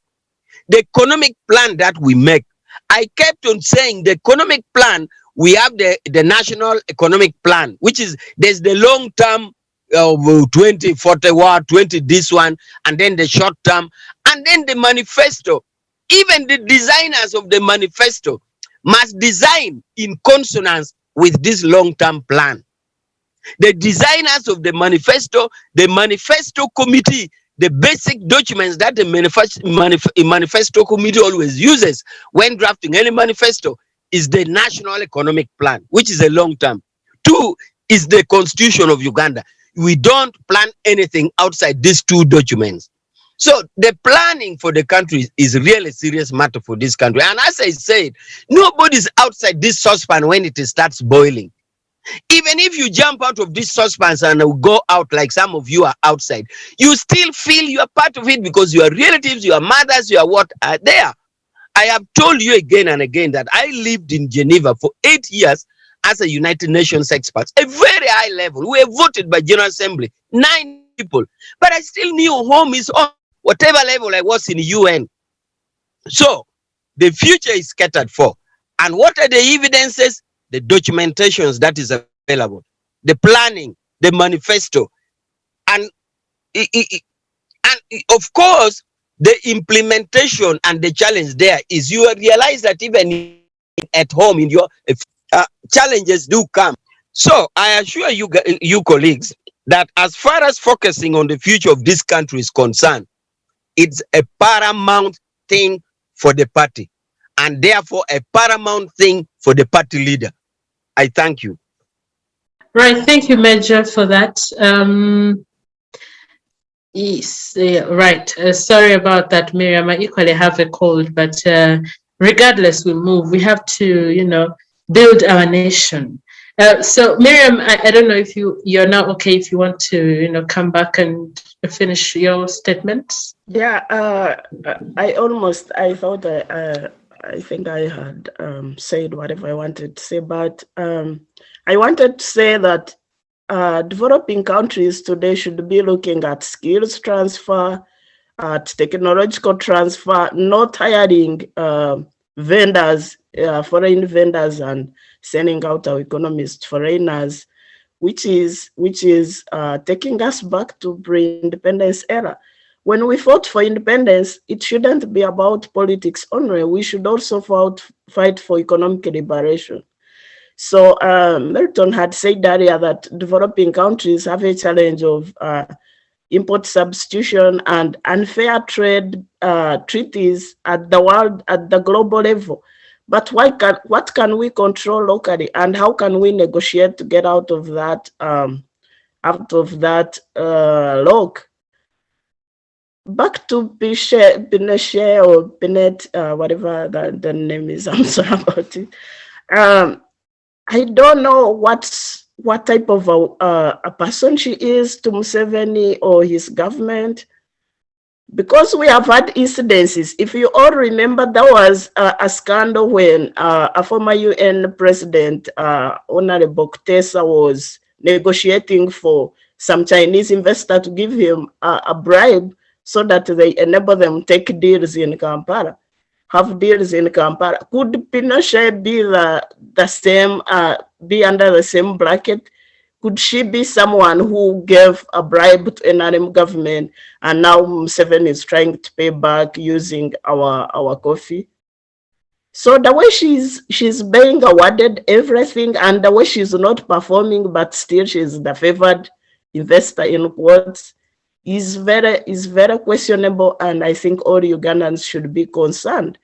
the economic plan that we make. I kept on saying the economic plan, we have the national economic plan, which is, there's the long term of 2041, 20 this one, and then the short term, and then the manifesto. Even the designers of the manifesto must design in consonance with this long-term plan. The designers of the manifesto committee, the basic documents that the manifesto committee always uses when drafting any manifesto is the national economic plan, which is a long term. 2 is the constitution of Uganda. We don't plan anything outside these 2 documents. So the planning for the country is really a serious matter for this country. And as I said, nobody's outside this saucepan when it starts boiling. Even if you jump out of this saucepan and go out like some of you are outside, you still feel you are part of it because your relatives, your mothers, your what are there. I have told you again and again that I lived in Geneva for 8 years as a United Nations expert, a very high level. We were voted by General Assembly, 9 people, but I still knew home is on whatever level I was in UN. So the future is catered for. And what are the evidences? The documentations that is available, the planning, the manifesto, and of course, the implementation and the challenge there is you realize that even at home in your challenges do come. So I assure you, you colleagues, that as far as focusing on the future of this country is concerned, it's a paramount thing for the party, and therefore a paramount thing for the party leader. I thank you. Right, thank you, Major, for that. Yes, right. Sorry about that, Miriam. I equally have a cold, but regardless, we move. We have to, build our nation. So, Miriam, I don't know if you're now okay if you want to, come back and finish your statements. Yeah, I think I had said whatever I wanted to say, but I wanted to say that developing countries today should be looking at skills transfer, at technological transfer, not hiring vendors, foreign vendors, and sending out our economists, foreigners, which is taking us back to pre-independence era. When we fought for independence, it shouldn't be about politics only. We should also fight for economic liberation. So Milton had said earlier that developing countries have a challenge of import substitution and unfair trade treaties at the global level. But what can we control locally, and how can we negotiate to get out of that out of that log. Back to Pinochet or Binet, whatever the name is. I'm sorry about it. I don't know what type of a person she is to Museveni or his government, because we have had incidences. If you all remember, there was a scandal when a former UN president, Honorable Kutesa, was negotiating for some Chinese investor to give him a bribe so that they enable them take deals in Kampala, have deals in Kampala. Could Pinochet be the same, be under the same bracket? Could she be someone who gave a bribe to NRM government and now Museveni is trying to pay back using our coffee? So the way she's being awarded everything and the way she's not performing, but still she's the favored investor in quotes, is very questionable, and I think all Ugandans should be concerned.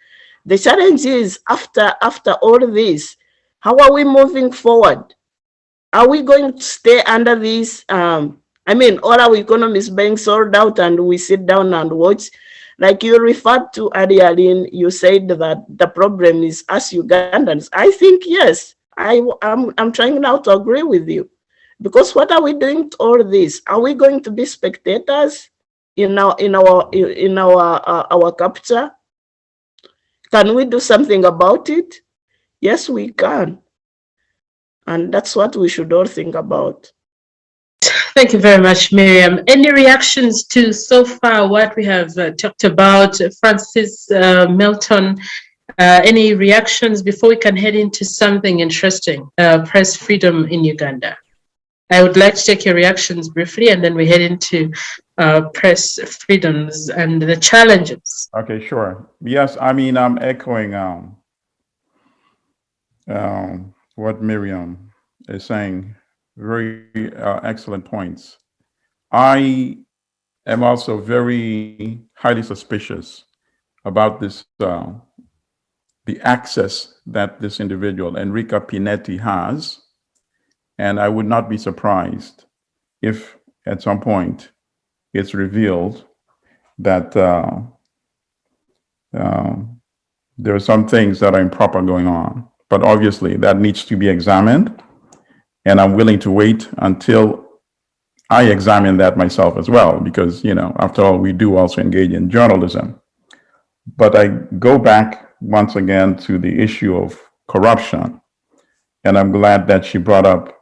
The challenge is after all this, how are we moving forward? Are we going to stay under this? I mean, all our economies being sold out and we sit down and watch. Like you referred to earlier, Lynn, you said that the problem is us Ugandans. I think, yes, I'm trying now to agree with you. Because what are we doing to all this? Are we going to be spectators in our capture? Can we do something about it? Yes, we can. And that's what we should all think about. Thank you very much, Miriam. Any reactions to so far what we have talked about? Francis, Milton, any reactions before we can head into something interesting, press freedom in Uganda? I would like to take your reactions briefly, and then we head into press freedoms and the challenges. Okay, sure. Yes, I mean, I'm echoing what Miriam is saying. Very excellent points. I am also very highly suspicious about this, the access that this individual, Enrica Pinetti, has. And I would not be surprised if at some point it's revealed that there are some things that are improper going on. But obviously that needs to be examined. And I'm willing to wait until I examine that myself as well, because, you know, after all, we do also engage in journalism. But I go back once again to the issue of corruption. And I'm glad that she brought up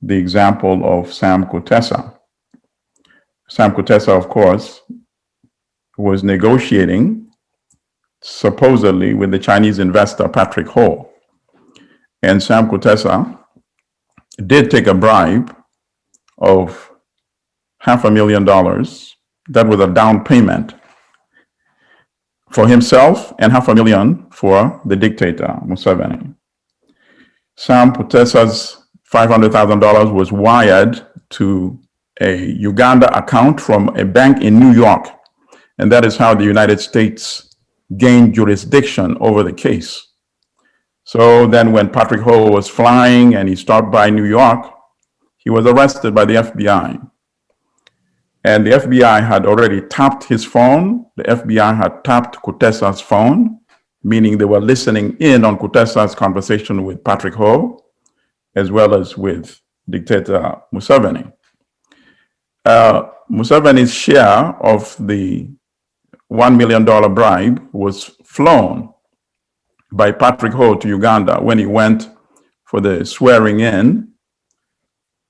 the example of Sam Kutesa. Sam Kutesa, of course, was negotiating supposedly with the Chinese investor Patrick Ho. And Sam Kutesa did take a bribe of $500,000. That was a down payment for himself and $500,000 for the dictator, Museveni. Sam Kutesa's $500,000 was wired to a Uganda account from a bank in New York. And that is how the United States gained jurisdiction over the case. So then when Patrick Ho was flying and he stopped by New York, he was arrested by the FBI. And the FBI had already tapped his phone. The FBI had tapped Kutesa's phone, meaning they were listening in on Kutesa's conversation with Patrick Ho, as well as with dictator Museveni. Museveni's share of the $1 million bribe was flown by Patrick Ho to Uganda when he went for the swearing in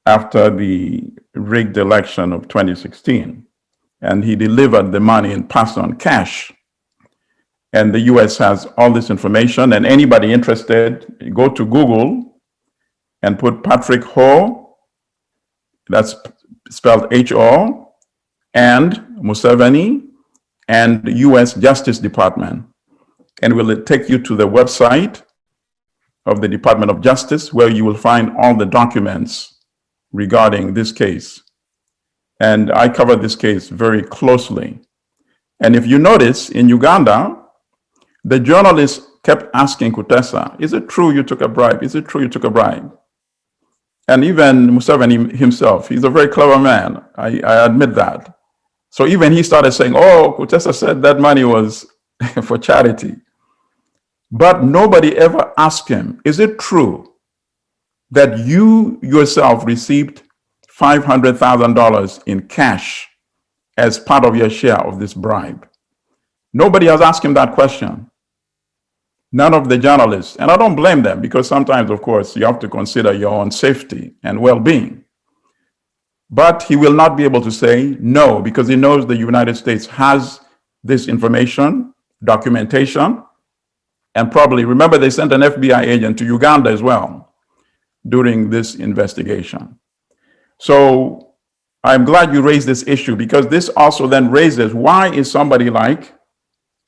after the rigged election of 2016. And he delivered the money in person cash. And the US has all this information, and anybody interested, go to Google and put Patrick Ho, that's spelled H-O, and Museveni, and the US Justice Department. And will take you to the website of the Department of Justice, where you will find all the documents regarding this case. And I covered this case very closely. And if you notice, in Uganda, the journalists kept asking Kutesa, is it true you took a bribe? Is it true you took a bribe? And even Museveni himself, he's a very clever man. I admit that. So even he started saying, oh, Kutesa said that money was for charity. But nobody ever asked him, is it true that you yourself received $500,000 in cash as part of your share of this bribe? Nobody has asked him that question. None of the journalists, and I don't blame them, because sometimes, of course, you have to consider your own safety and well-being. But he will not be able to say no, because he knows the United States has this information, documentation, and probably, remember, they sent an FBI agent to Uganda as well during this investigation. So I'm glad you raised this issue, because this also then raises, why is somebody like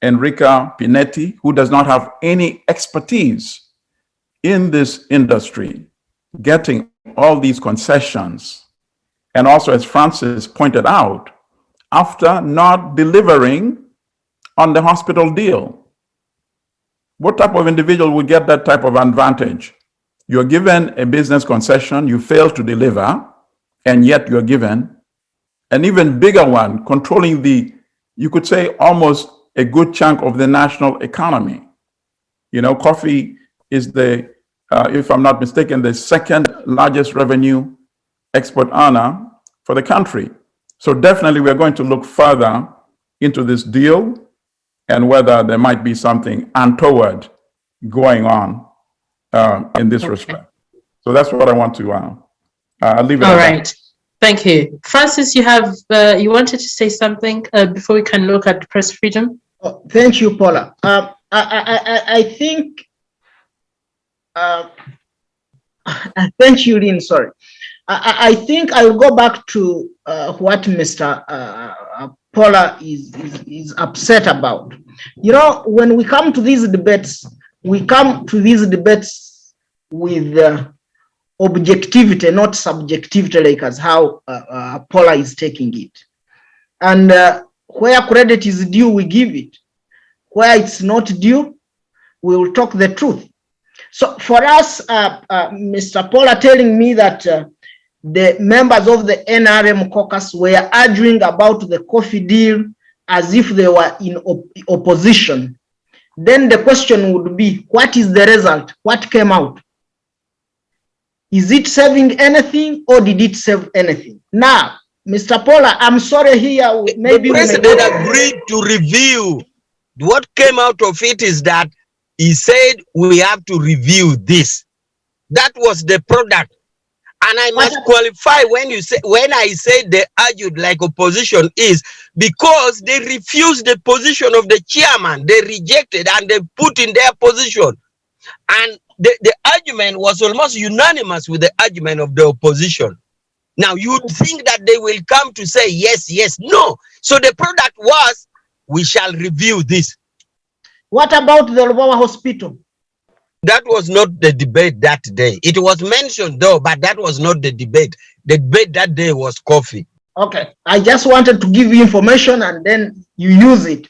Enrica Pinetti, who does not have any expertise in this industry, getting all these concessions? And also, as Francis pointed out, after not delivering on the hospital deal. What type of individual would get that type of advantage? You're given a business concession, you fail to deliver, and yet you're given an even bigger one, controlling the, you could say, almost a good chunk of the national economy. You know, coffee is the, if I'm not mistaken, the second largest revenue export earner for the country. So definitely we're going to look further into this deal and whether there might be something untoward going on in this respect. So that's what I want to, I'll leave it All at right. that. Thank you. Francis, you have, you wanted to say something before we can look at press freedom? Oh, thank you, Pollar. I think, thank you, Lynn, sorry. I think I will go back to what Mr. Pollar is upset about. You know, when we come to these debates, we come to these debates with objectivity, not subjectivity, like as how Pollar is taking it. And where credit is due, we give it. Where it's not due, we will talk the truth. So for us, Mr. Pollar telling me that the members of the NRM caucus were arguing about the coffee deal as if they were in opposition, then the question would be, what is the result? What came out? Is it saving anything, or did it save anything? Now, Mr. Pollar, I'm sorry here, maybe the president agreed to review. What came out of it is that he said we have to review this. That was the product. And I must qualify when you say, when I say they argued like opposition is because they refused the position of the chairman. They rejected and they put in their position. And the argument was almost unanimous with the argument of the opposition. Now you'd think that they will come to say yes, yes, no. So the product was, we shall review this. What about the Lubawa hospital? That was not the debate that day. It was mentioned though, but that was not the debate. The debate that day was coffee. Okay, I just wanted to give you information and then you use it.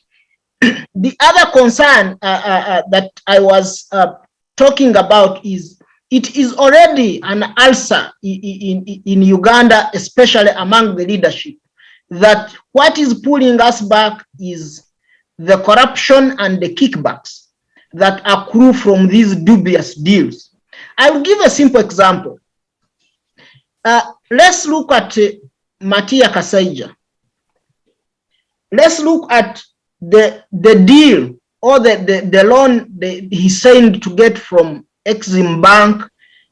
The other concern that I was talking about is, it is already an ulcer in Uganda, especially among the leadership, that what is pulling us back is the corruption and the kickbacks that accrue from these dubious deals. I will give a simple example. Let's look at Matia Kasaija. Let's look at the deal or the loan he signed to get from Exim Bank,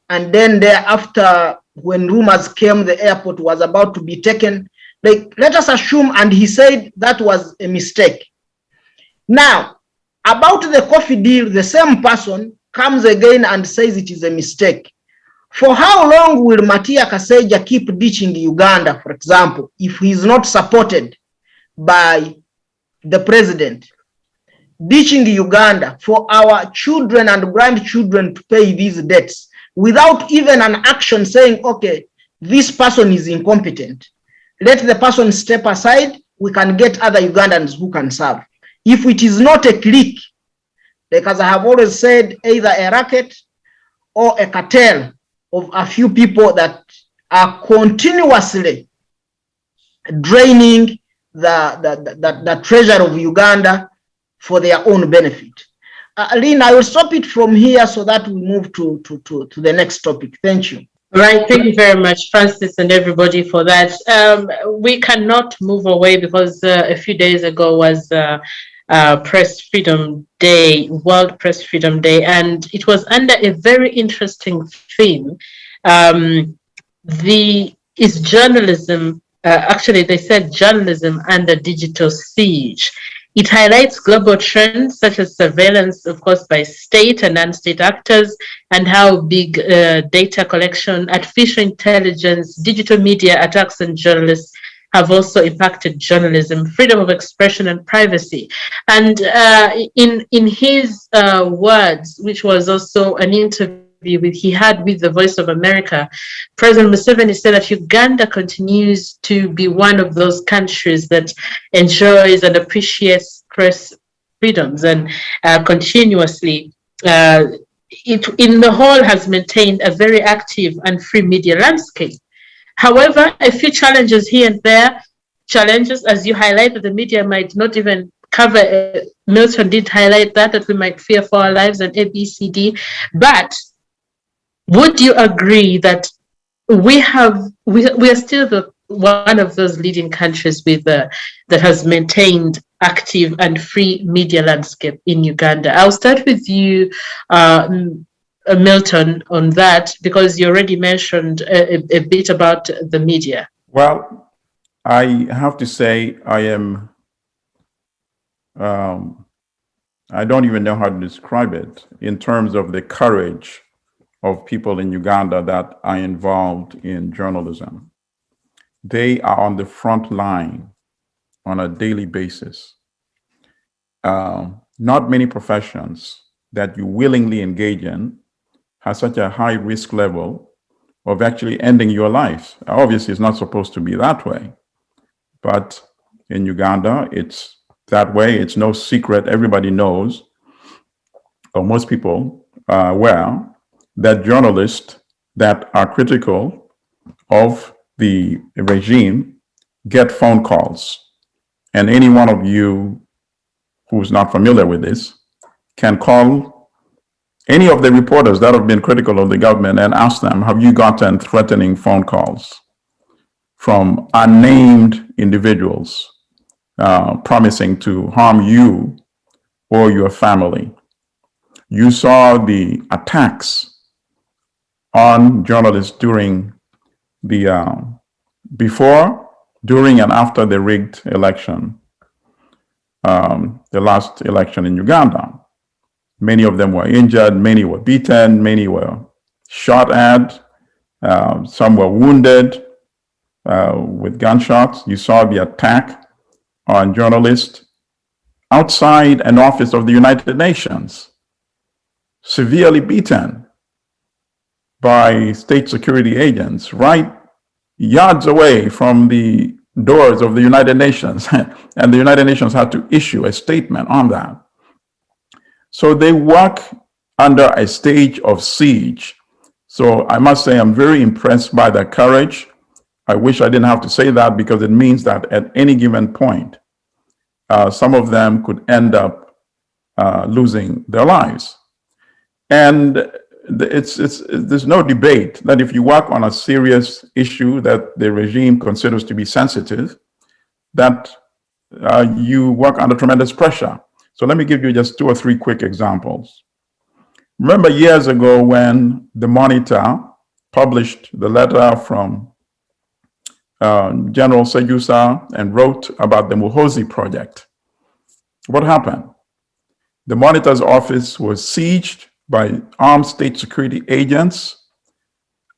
and then thereafter, when rumors came the airport was about to be taken, like, let us assume, and he said that was a mistake. Now, about the coffee deal, the same person comes again and says it is a mistake. For how long will Matia Kasaija keep ditching Uganda, for example, if he is not supported by the president? Ditching Uganda for our children and grandchildren to pay these debts without even an action saying, okay, this person is incompetent. Let the person step aside, we can get other Ugandans who can serve. If it is not a clique, like as I have always said, either a racket or a cartel, of a few people that are continuously draining the treasure of Uganda for their own benefit. Lynn, I will stop it from here so that we move to the next topic. Thank you. Right, thank you very much, Francis, and everybody for that. We cannot move away because a few days ago was Press Freedom Day, World Press Freedom Day, and it was under a very interesting theme. Is journalism, actually they said journalism under digital siege. It highlights global trends such as surveillance, of course, by state and non-state actors, and how big data collection, artificial intelligence, digital media attacks on journalists have also impacted journalism, freedom of expression, and privacy. And in his words, which was also an interview he had with the Voice of America, President Museveni said that Uganda continues to be one of those countries that enjoys and appreciates press freedoms, and continuously it in the whole has maintained a very active and free media landscape. However, a few challenges here and there, challenges as you highlighted, the media might not even cover. Milton did highlight that we might fear for our lives and ABCD, but would you agree that we are still one of those leading countries with that has maintained active and free media landscape in Uganda? I'll start with you, Milton, on that, because you already mentioned a bit about the media. Well, I have to say I am, I don't even know how to describe it in terms of the courage of people in Uganda that are involved in journalism. They are on the front line on a daily basis. Not many professions that you willingly engage in have such a high risk level of actually ending your life. Obviously, it's not supposed to be that way, but in Uganda, it's that way. It's no secret. Everybody knows, or most people are aware, that journalists that are critical of the regime get phone calls. And any one of you who's not familiar with this can call any of the reporters that have been critical of the government and ask them, have you gotten threatening phone calls from unnamed individuals promising to harm you or your family? You saw the attacks on journalists during the before, during, and after the rigged election, the last election in Uganda. Many of them were injured, many were beaten, many were shot at, some were wounded with gunshots. You saw the attack on journalists outside an office of the United Nations, severely beaten by state security agents right yards away from the doors of the United Nations. And the United Nations had to issue a statement on that. So they work under a stage of siege. So I must say I'm very impressed by their courage. I wish I didn't have to say that, because it means that at any given point, some of them could end up losing their lives. And there's no debate that if you work on a serious issue that the regime considers to be sensitive, that you work under tremendous pressure. So let me give you just 2 or 3 quick examples. Remember years ago when the Monitor published the letter from General Segusa and wrote about the Muhoozi project? What happened? The Monitor's office was sieged by armed state security agents.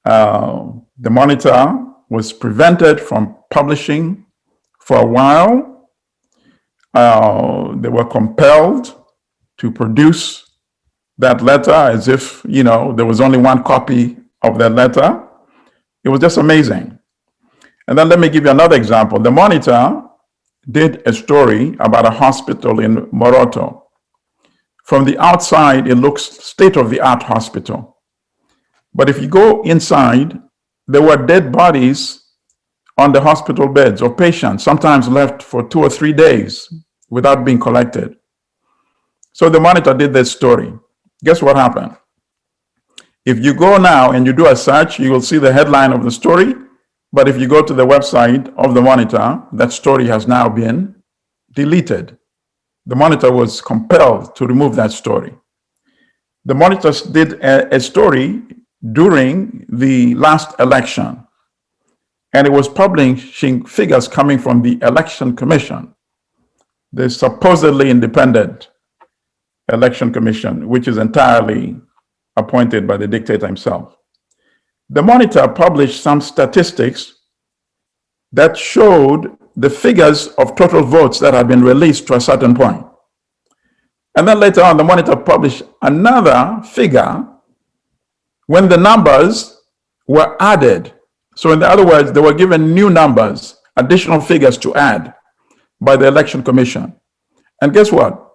The Monitor was prevented from publishing for a while. They were compelled to produce that letter as if, you know, there was only one copy of that letter. It was just amazing. And then let me give you another example. The Monitor did a story about a hospital in Moroto. From the outside, it looks state-of-the-art hospital. But if you go inside, there were dead bodies on the hospital beds of patients, sometimes left for 2 or 3 days without being collected. So the Monitor did this story. Guess what happened? If you go now and you do a search, you will see the headline of the story. But if you go to the website of the Monitor, that story has now been deleted. The Monitor was compelled to remove that story. The Monitor did a story during the last election, and it was publishing figures coming from the Election Commission, the supposedly independent Election Commission, which is entirely appointed by the dictator himself. The Monitor published some statistics that showed the figures of total votes that had been released to a certain point. And then later on, the Monitor published another figure when the numbers were added. So in other words, they were given new numbers, additional figures to add by the Election Commission. And guess what?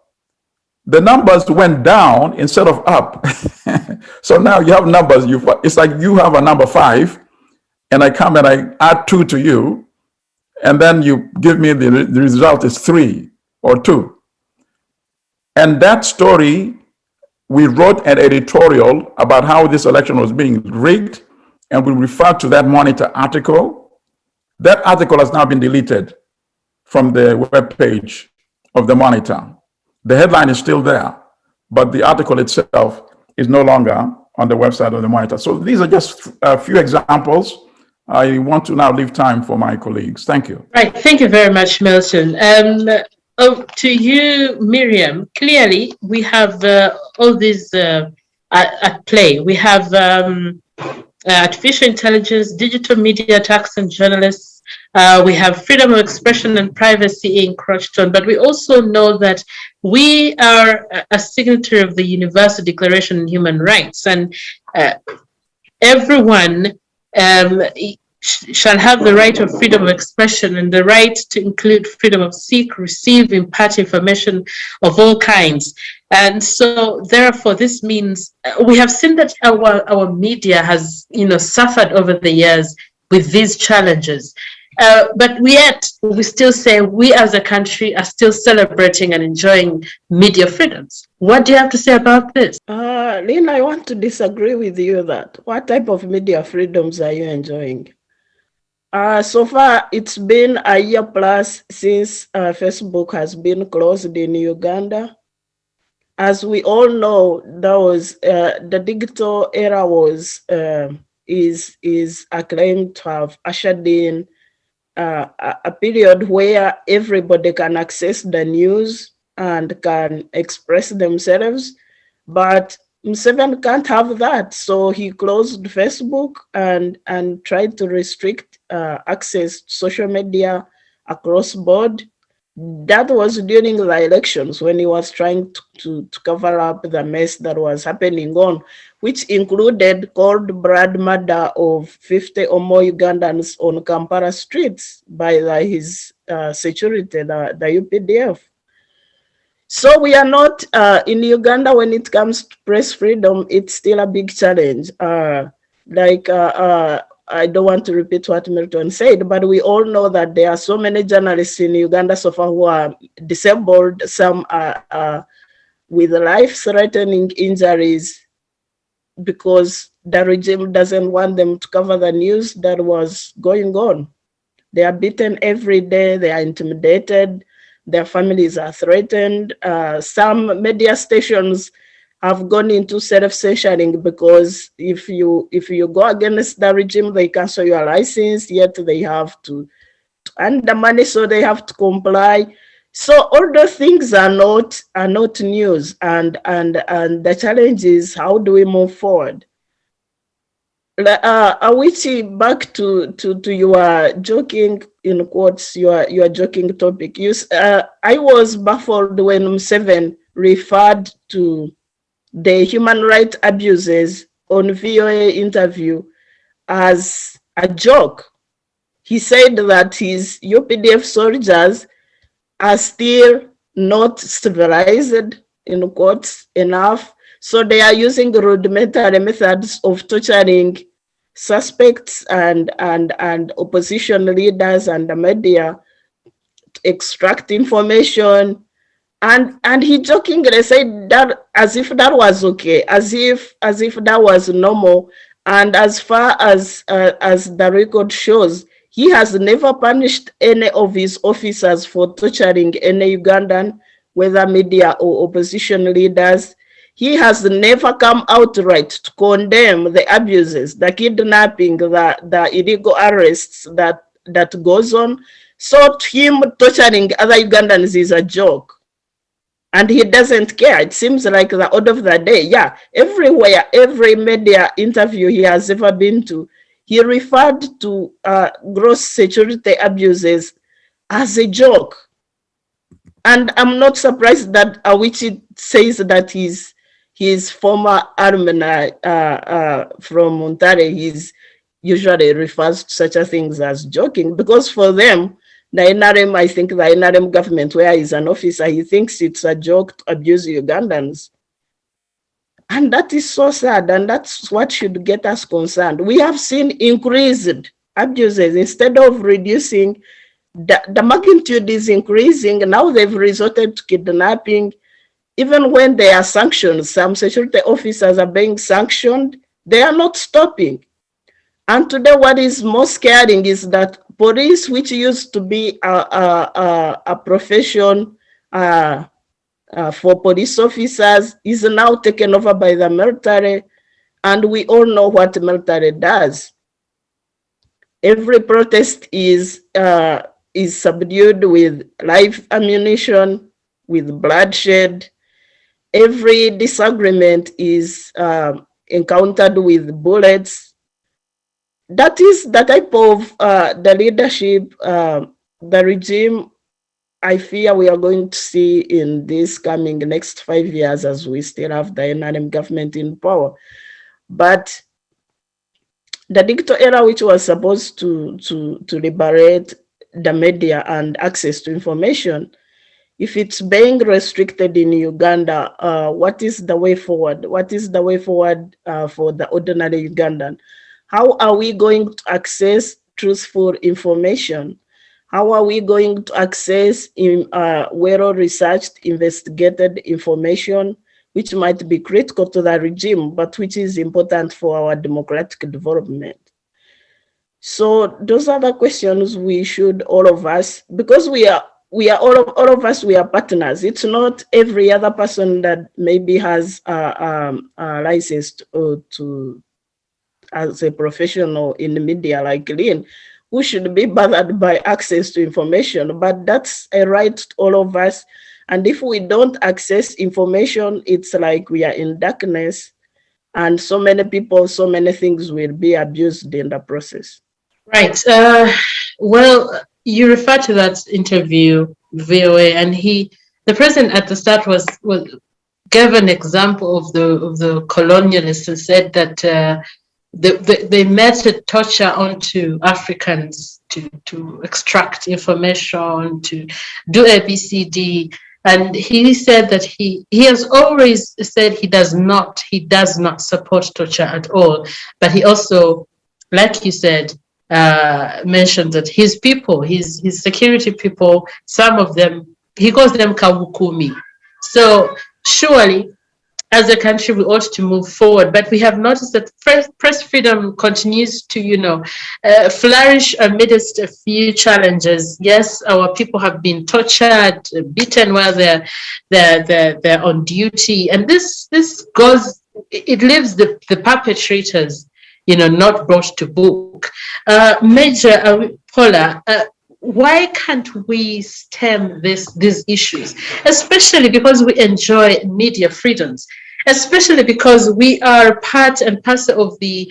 The numbers went down instead of up. So now you have numbers, it's like you have a number 5, and I come and I add 2 to you, and then you give me the result is 3 or 2. And that story, we wrote an editorial about how this election was being rigged, and we referred to that Monitor article. That article has now been deleted from the webpage of the Monitor. The headline is still there, but the article itself is no longer on the website of the Monitor. So these are just a few examples. I want to now leave time for my colleagues. Thank you. Right, thank you very much, Milton. To you, Miriam, clearly we have all these at play. We have artificial intelligence, digital media attacks on journalists. We have freedom of expression and privacy encroached on, but we also know that we are a signatory of the Universal Declaration on Human Rights, and everyone shall have the right of freedom of expression and the right to include freedom of seek, receive, impart information of all kinds. And so therefore this means we have seen that our media has suffered over the years with these challenges. But yet we still say we as a country are still celebrating and enjoying media freedoms. What do you have to say about this? Lynn, I want to disagree with you that what type of media freedoms are you enjoying? So far, it's been a year plus since Facebook has been closed in Uganda. As we all know, that was the digital era is acclaimed to have ushered in a period where everybody can access the news and can express themselves, but Museveni can't have that. So he closed Facebook and tried to restrict access to social media across board. That was during the elections when he was trying to cover up the mess that was happening on, which included cold blood murder of 50 or more Ugandans on Kampala streets by his security, the UPDF. So we are not in Uganda when it comes to press freedom. It's still a big challenge. I don't want to repeat what Milton said, but we all know that there are so many journalists in Uganda so far who are disabled, some are with life-threatening injuries because the regime doesn't want them to cover the news that was going on. They are beaten every day, they are intimidated, their families are threatened. Some media stations have gone into self-censoring because if you go against the regime, they cancel your license, yet they have to earn the money, so they have to comply. So all those things are not news, and the challenge is how do we move forward? Awich, back to your joking, in quotes, your joking topic. I was baffled when Museveni referred to the human rights abuses on VOA interview as a joke. He said that his UPDF soldiers are still not civilized, in quotes, enough, So they are using rudimentary methods of torturing suspects and opposition leaders and the media to extract information. And he jokingly said that as if that was okay, as if that was normal. And as far as the record shows, he has never punished any of his officers for torturing any Ugandan, whether media or opposition leaders. He has never come outright to condemn the abuses, the kidnapping, the illegal arrests that goes on. So to him, torturing other Ugandans is a joke. And he doesn't care. It seems like the order of the day. Yeah, everywhere, every media interview he has ever been to, he referred to gross security abuses as a joke. And I'm not surprised that Awich says that his former alumni from Montare, he's usually refers to such a things as joking, because for them, the NRM, I think the NRM government, where he's an officer, he thinks it's a joke to abuse Ugandans. And that is so sad, and that's what should get us concerned. We have seen increased abuses instead of reducing. The magnitude is increasing. Now they've resorted to kidnapping. Even when there are sanctions, some security officers are being sanctioned, they are not stopping. And today what is most scaring is that police, which used to be a profession for police officers, is now taken over by the military, and we all know what the military does. Every protest is subdued with live ammunition, with bloodshed. Every disagreement is encountered with bullets. That is the type of the leadership, the regime I fear we are going to see in this coming next 5 years, as we still have the NRM government in power. But the digital era, which was supposed to liberate the media and access to information, if it's being restricted in Uganda, what is the way forward? What is the way forward for the ordinary Ugandan? How are we going to access truthful information? How are we going to access well-researched, investigated information, which might be critical to the regime, but which is important for our democratic development? So those are the questions we should, all of us, because we are all of us, we are partners. It's not every other person that maybe has a license to as a professional in the media like Lynn, who should be bothered by access to information, but that's a right to all of us. And if we don't access information, it's like we are in darkness, and so many people, so many things will be abused in the process. Right. Well, you refer to that interview, VOA, and the president at the start gave an example of the colonialists and said that they meted torture onto Africans to extract information, to do ABCD. And he said that he has always said he does not support torture at all. But he also, like you said, mentioned that his people, his security people, some of them, he calls them kawukumi. So surely, as a country, we ought to move forward, but we have noticed that press freedom continues to, flourish amidst a few challenges. Yes, our people have been tortured, beaten while they're on duty, and this leaves the perpetrators, not brought to book. Major Pollar, why can't we stem these issues, especially because we enjoy media freedoms? Especially because we are part and parcel of the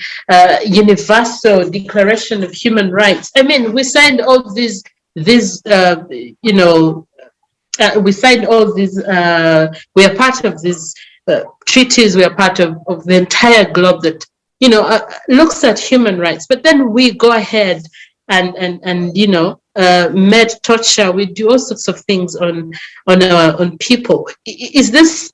Universal Declaration of Human Rights. I mean, we signed all these we signed all these, we are part of these treaties, we are part of the entire globe that, looks at human rights. But then we go ahead and med torture, we do all sorts of things on people. Is this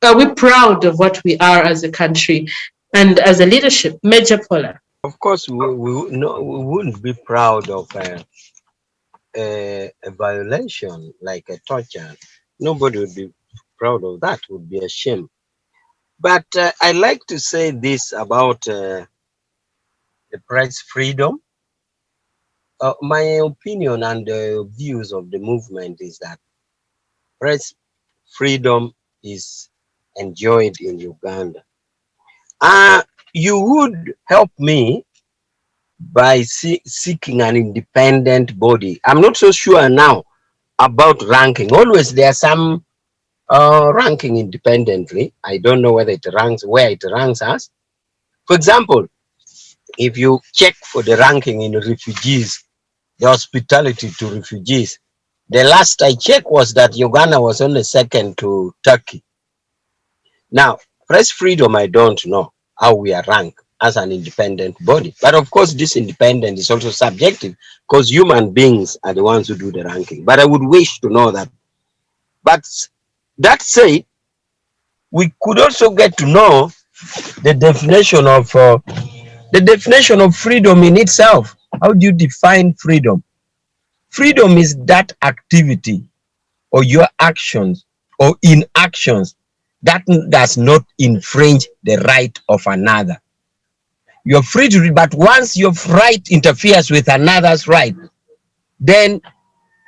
Are we proud of what we are as a country and as a leadership? Major Pollar. Of course, we wouldn't be proud of a violation like a torture. Nobody would be proud of that. Would be a shame. But I like to say this about the press freedom. My opinion and the views of the movement is that press freedom is enjoyed in Uganda. You would help me by seeking an independent body. I'm not so sure now about ranking. Always there are some ranking independently. I don't know whether it ranks where it ranks us. For example, if you check for the ranking in refugees, the hospitality to refugees, the last I checked was that Uganda was only second to Turkey. Now, press freedom, I don't know how we are ranked as an independent body. But of course, this independent is also subjective because human beings are the ones who do the ranking. But I would wish to know that. But that said, we could also get to know the definition of freedom in itself. How do you define freedom? Freedom is that activity or your actions or inactions that does not infringe the right of another. You're free to read, but once your right interferes with another's right, then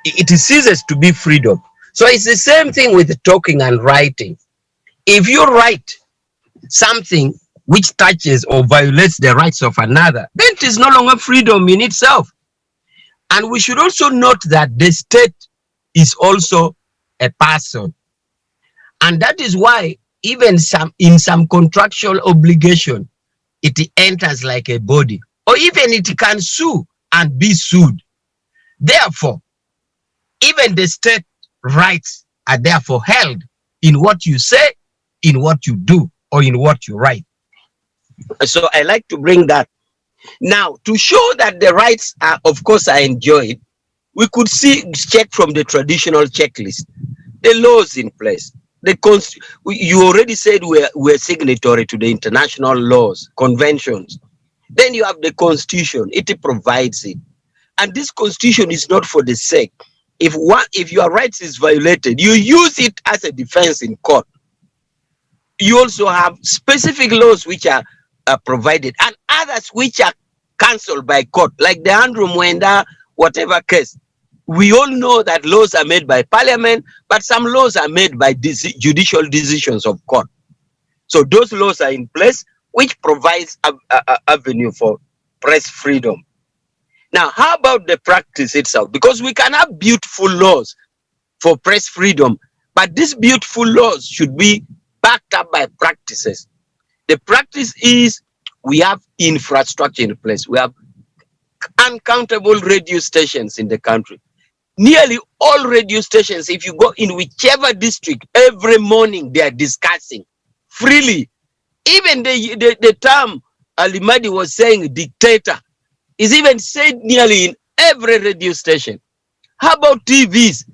it ceases to be freedom. So it's the same thing with talking and writing. If you write something which touches or violates the rights of another, then it is no longer freedom in itself. And we should also note that the state is also a person. And that is why even in some contractual obligation, it enters like a body, or even it can sue and be sued. Therefore, even the state rights are therefore held in what you say, in what you do, or in what you write. So I like to bring that. Now, to show that the rights are, of course, are enjoyed, we could check from the traditional checklist, the laws in place. You already said we're signatory to the international laws, conventions. Then you have the constitution, it provides it. And this constitution is not for the sake. If your rights is violated, you use it as a defense in court. You also have specific laws which are provided and others which are cancelled by court, like the Andrew Mwenda, whatever case. We all know that laws are made by parliament, but some laws are made by judicial decisions of court. So those laws are in place, which provides a avenue for press freedom. Now, how about the practice itself? Because we can have beautiful laws for press freedom, but these beautiful laws should be backed up by practices. The practice is we have infrastructure in place. We have uncountable radio stations in the country. Nearly all radio stations, if you go in whichever district, every morning they are discussing freely. Even the term Allimadi was saying dictator is even said nearly in every radio station. How about TVs?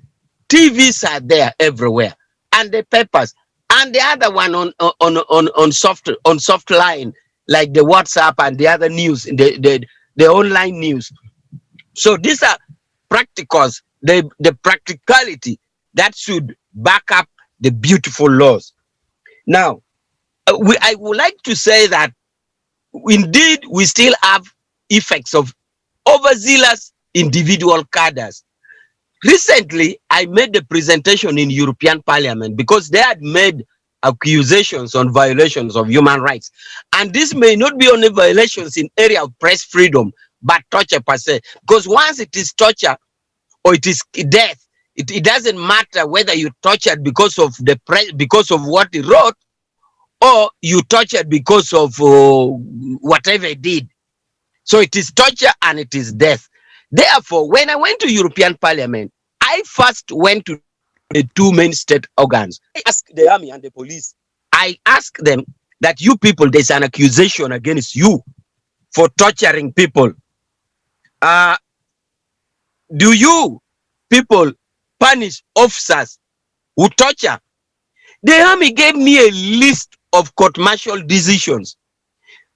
TVs are there everywhere, and the papers, and the other one on soft line, like the WhatsApp and the other news, the online news. So these are practicals, the practicality that should back up the beautiful laws. Now, I would like to say that indeed we still have effects of overzealous individual cadres. Recently, I made the presentation in European Parliament because they had made accusations on violations of human rights. And this may not be only violations in area of press freedom, but torture per se. Because once it is torture or it is death, it doesn't matter whether you tortured because of the press, because of what he wrote, or you tortured because of whatever he did. So it is torture and it is death. Therefore, when I went to European Parliament, I first went to the two main state organs. I asked the army and the police. I asked them that you people, there's an accusation against you for torturing people. Do you people punish officers who torture? The army gave me a list of court-martial decisions.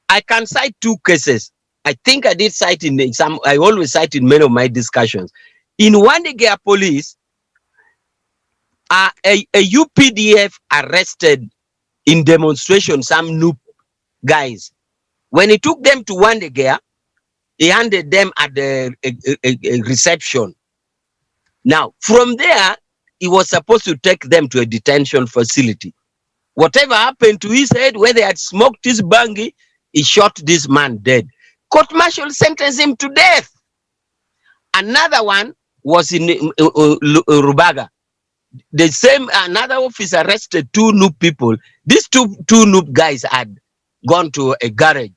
I can cite 2 cases. I think I did cite in some, I always cite in many of my discussions. In Wandegea police, a UPDF arrested in demonstration some noob guys. When he took them to Wandegea, he handed them at the a reception. Now, from there, he was supposed to take them to a detention facility. Whatever happened to his head, where they had smoked his bangi, he shot this man dead. Court-martial sentenced him to death. Another one was in Rubaga. The same, another officer arrested 2 noob people. These two noob guys had gone to a garage.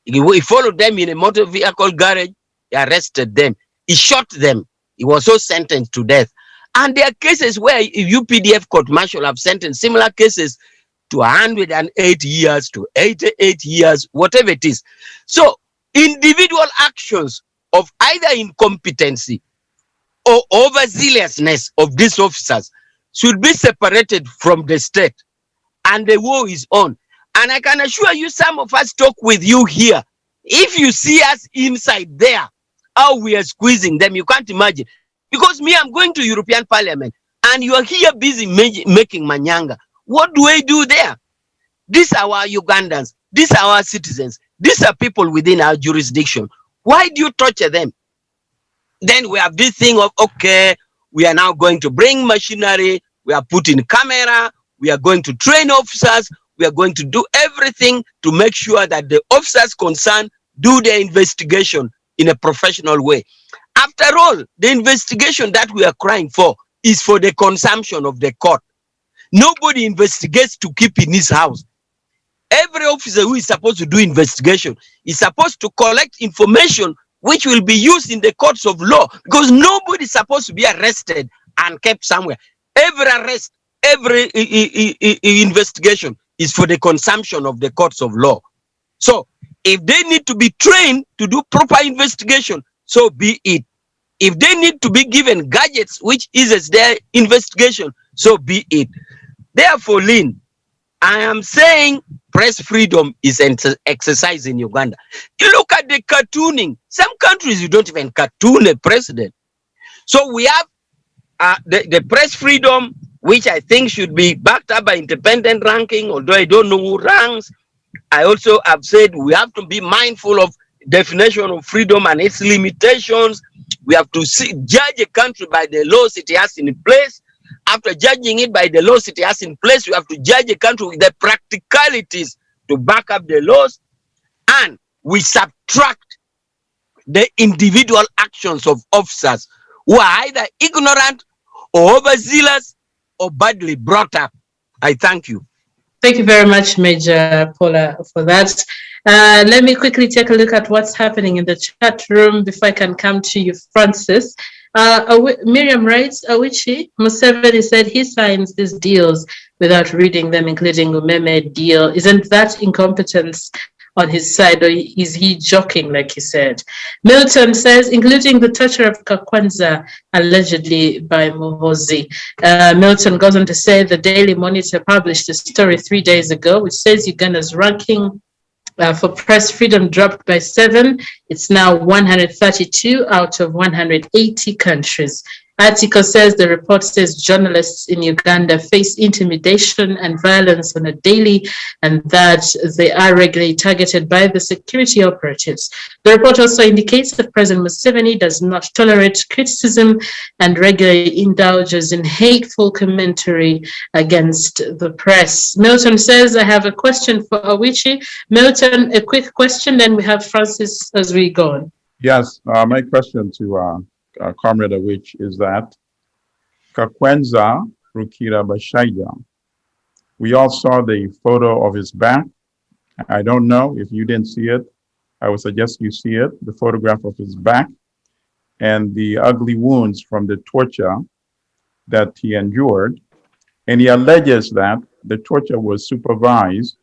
He followed them in a motor vehicle garage. He arrested them. He shot them. He was also sentenced to death. And there are cases where UPDF court-martial have sentenced similar cases to 108 years, to 88 years, whatever it is. So individual actions of either incompetency or overzealousness of these officers should be separated from the state, and the war is on. And I can assure you, some of us talk with you here. If you see us inside there, how we are squeezing them, you can't imagine. Because me, I'm going to European Parliament, and you are here busy making manyanga. What do I do there? These are our Ugandans. These are our citizens. These are people within our jurisdiction. Why do you torture them? Then we have this thing of, okay, we are now going to bring machinery, we are putting camera, we are going to train officers, we are going to do everything to make sure that the officers concerned do their investigation in a professional way. After all, the investigation that we are crying for is for the consumption of the court. Nobody investigates to keep in his house. Every officer who is supposed to do investigation is supposed to collect information which will be used in the courts of law, because nobody is supposed to be arrested and kept somewhere. Every arrest, every investigation is for the consumption of the courts of law. So if they need to be trained to do proper investigation, so be it. If they need to be given gadgets which eases their investigation, so be it. Therefore, Lynn, I am saying press freedom is exercised in Uganda. You look at the cartooning. Some countries you don't even cartoon a president. So we have the press freedom, which I think should be backed up by independent ranking, although I don't know who ranks. I also have said we have to be mindful of definition of freedom and its limitations. We have to judge a country by the laws it has in place. After judging it by the laws it has in place, we have to judge a country with the practicalities to back up the laws, and we subtract the individual actions of officers who are either ignorant or overzealous or badly brought up. I thank you. Thank you very much, Major Pollar, for that. Let me quickly take a look at what's happening in the chat room before I can come to you, Francis. Miriam writes, Awich, Museveni said he signs these deals without reading them, including Umeme deal. Isn't that incompetence on his side, or is he joking, like he said? Milton says, including the torture of Kakwanza, allegedly by Muhozi. Milton goes on to say, the Daily Monitor published a story 3 days ago, which says Uganda's ranking for press freedom dropped by 7. It's now 132 out of 180 countries. Article says the report says journalists in Uganda face intimidation and violence on a daily, and that they are regularly targeted by the security operatives. The report also indicates that President Museveni does not tolerate criticism and regularly indulges in hateful commentary against the press. Milton says, I have a question for Awich. Milton, a quick question, then we have Francis as we go on. Yes, my question to Comrade Awich is that Kakwenza Rukirabashaiya, we all saw the photo of his back. I don't know if you didn't see it. I would suggest you see it, the photograph of his back and the ugly wounds from the torture that he endured. And he alleges that the torture was supervised.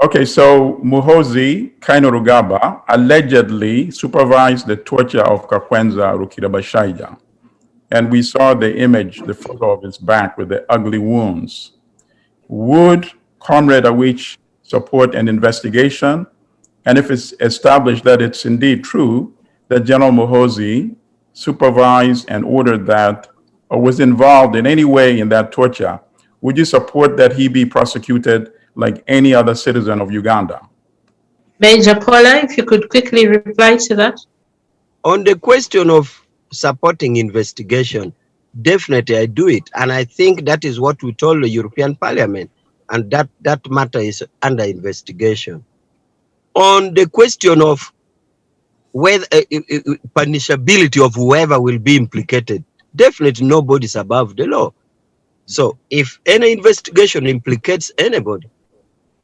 Okay, so Muhozi Kainerugaba allegedly supervised the torture of Kakwenza Rukirabashaiya. And we saw the image, the photo of his back with the ugly wounds. would Comrade Awich support an investigation? And if it's established that it's indeed true that General Muhoozi supervised and ordered that or was involved in any way in that torture, would you support that he be prosecuted like any other citizen of Uganda? Major Pollar, if you could quickly reply to that. On the question of supporting investigation, definitely I do it. And I think that is what we told the European Parliament, and that matter is under investigation. On the question of whether punishability of whoever will be implicated, definitely nobody's above the law. So if any investigation implicates anybody,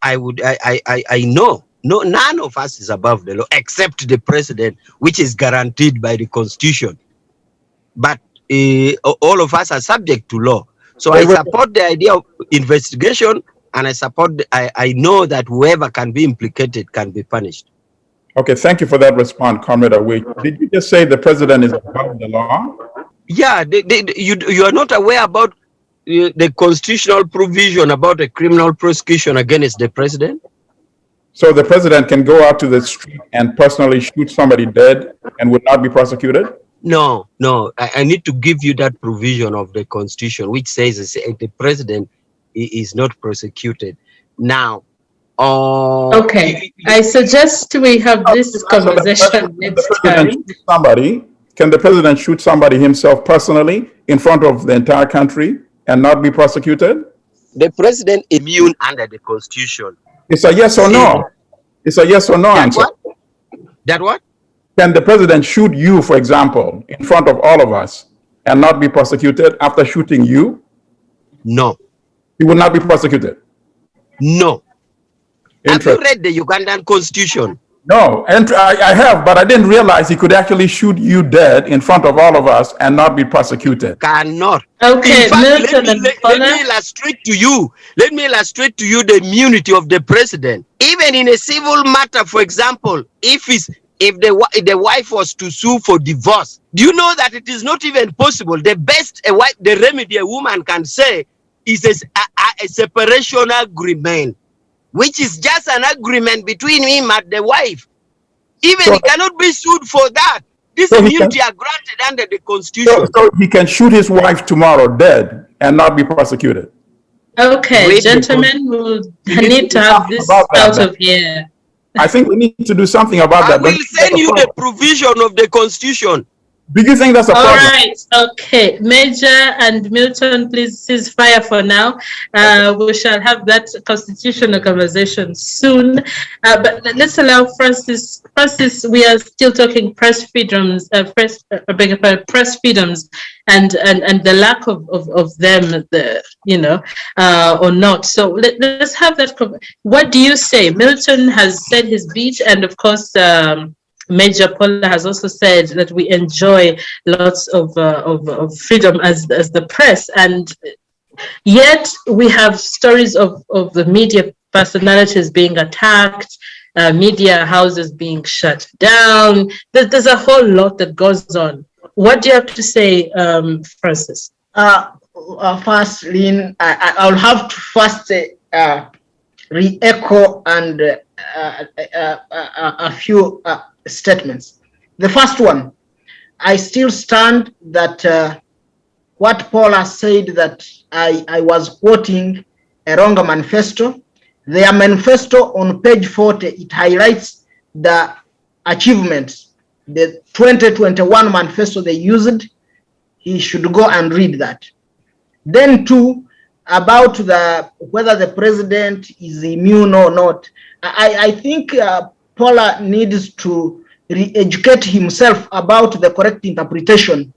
I know none of us is above the law except the president, which is guaranteed by the constitution. But all of us are subject to law. So I support the idea of investigation, and I know that whoever can be implicated can be punished. Okay, thank you for that response, Comrade Awich. Did you just say the president is above the law? Yeah, you are not aware about the constitutional provision about a criminal prosecution against the president? So the president can go out to the street and personally shoot somebody dead and would not be prosecuted? No. I need to give you that provision of the constitution, which says the president is not prosecuted. Now, okay, I suggest we have this conversation next time. Can the president shoot somebody himself personally in front of the entire country and not be prosecuted? The president is immune under the constitution. It's a yes or no. It's a yes or no answer. What? That what? Can the president shoot you, for example, in front of all of us and not be prosecuted after shooting you? No. He will not be prosecuted? No. Have you read the Ugandan constitution? No, and I have, but I didn't realize he could actually shoot you dead in front of all of us and not be prosecuted. Cannot. Okay, in fact, Milton let me illustrate to you. Let me illustrate to you the immunity of the president. Even in a civil matter, for example, if the wife was to sue for divorce, do you know that it is not even possible? The best the remedy a woman can say is a separation agreement, which is just an agreement between him and the wife. Even he cannot be sued for that. This immunity are granted under the constitution. So he can shoot his wife tomorrow dead and not be prosecuted. Okay, gentlemen, we'll need to have this out of here. I think we need to do something about that. I will send you the provision of the constitution. Do you think that's a problem? All right. Okay. Major and Milton, please cease fire for now. We shall have that constitutional conversation soon. But let's allow Francis. Francis, we are still talking press freedoms, press freedoms, and the lack of them, or not. So let's have that. What do you say? Milton has said his beat, and of course, Major Pollar has also said that we enjoy lots of freedom as the press, and yet we have stories of the media personalities being attacked, media houses being shut down. There's a whole lot that goes on. What do you have to say, Francis? First, Lynn, I'll have to first re-echo and a few statements. The first one, I still stand that what Pollar said, that I was quoting a wrong manifesto. Their manifesto on page 40, it highlights the achievements. The 2021 manifesto they used, he should go and read that. Then two, about whether the president is immune or not. I think Pollar needs to re-educate himself about the correct interpretation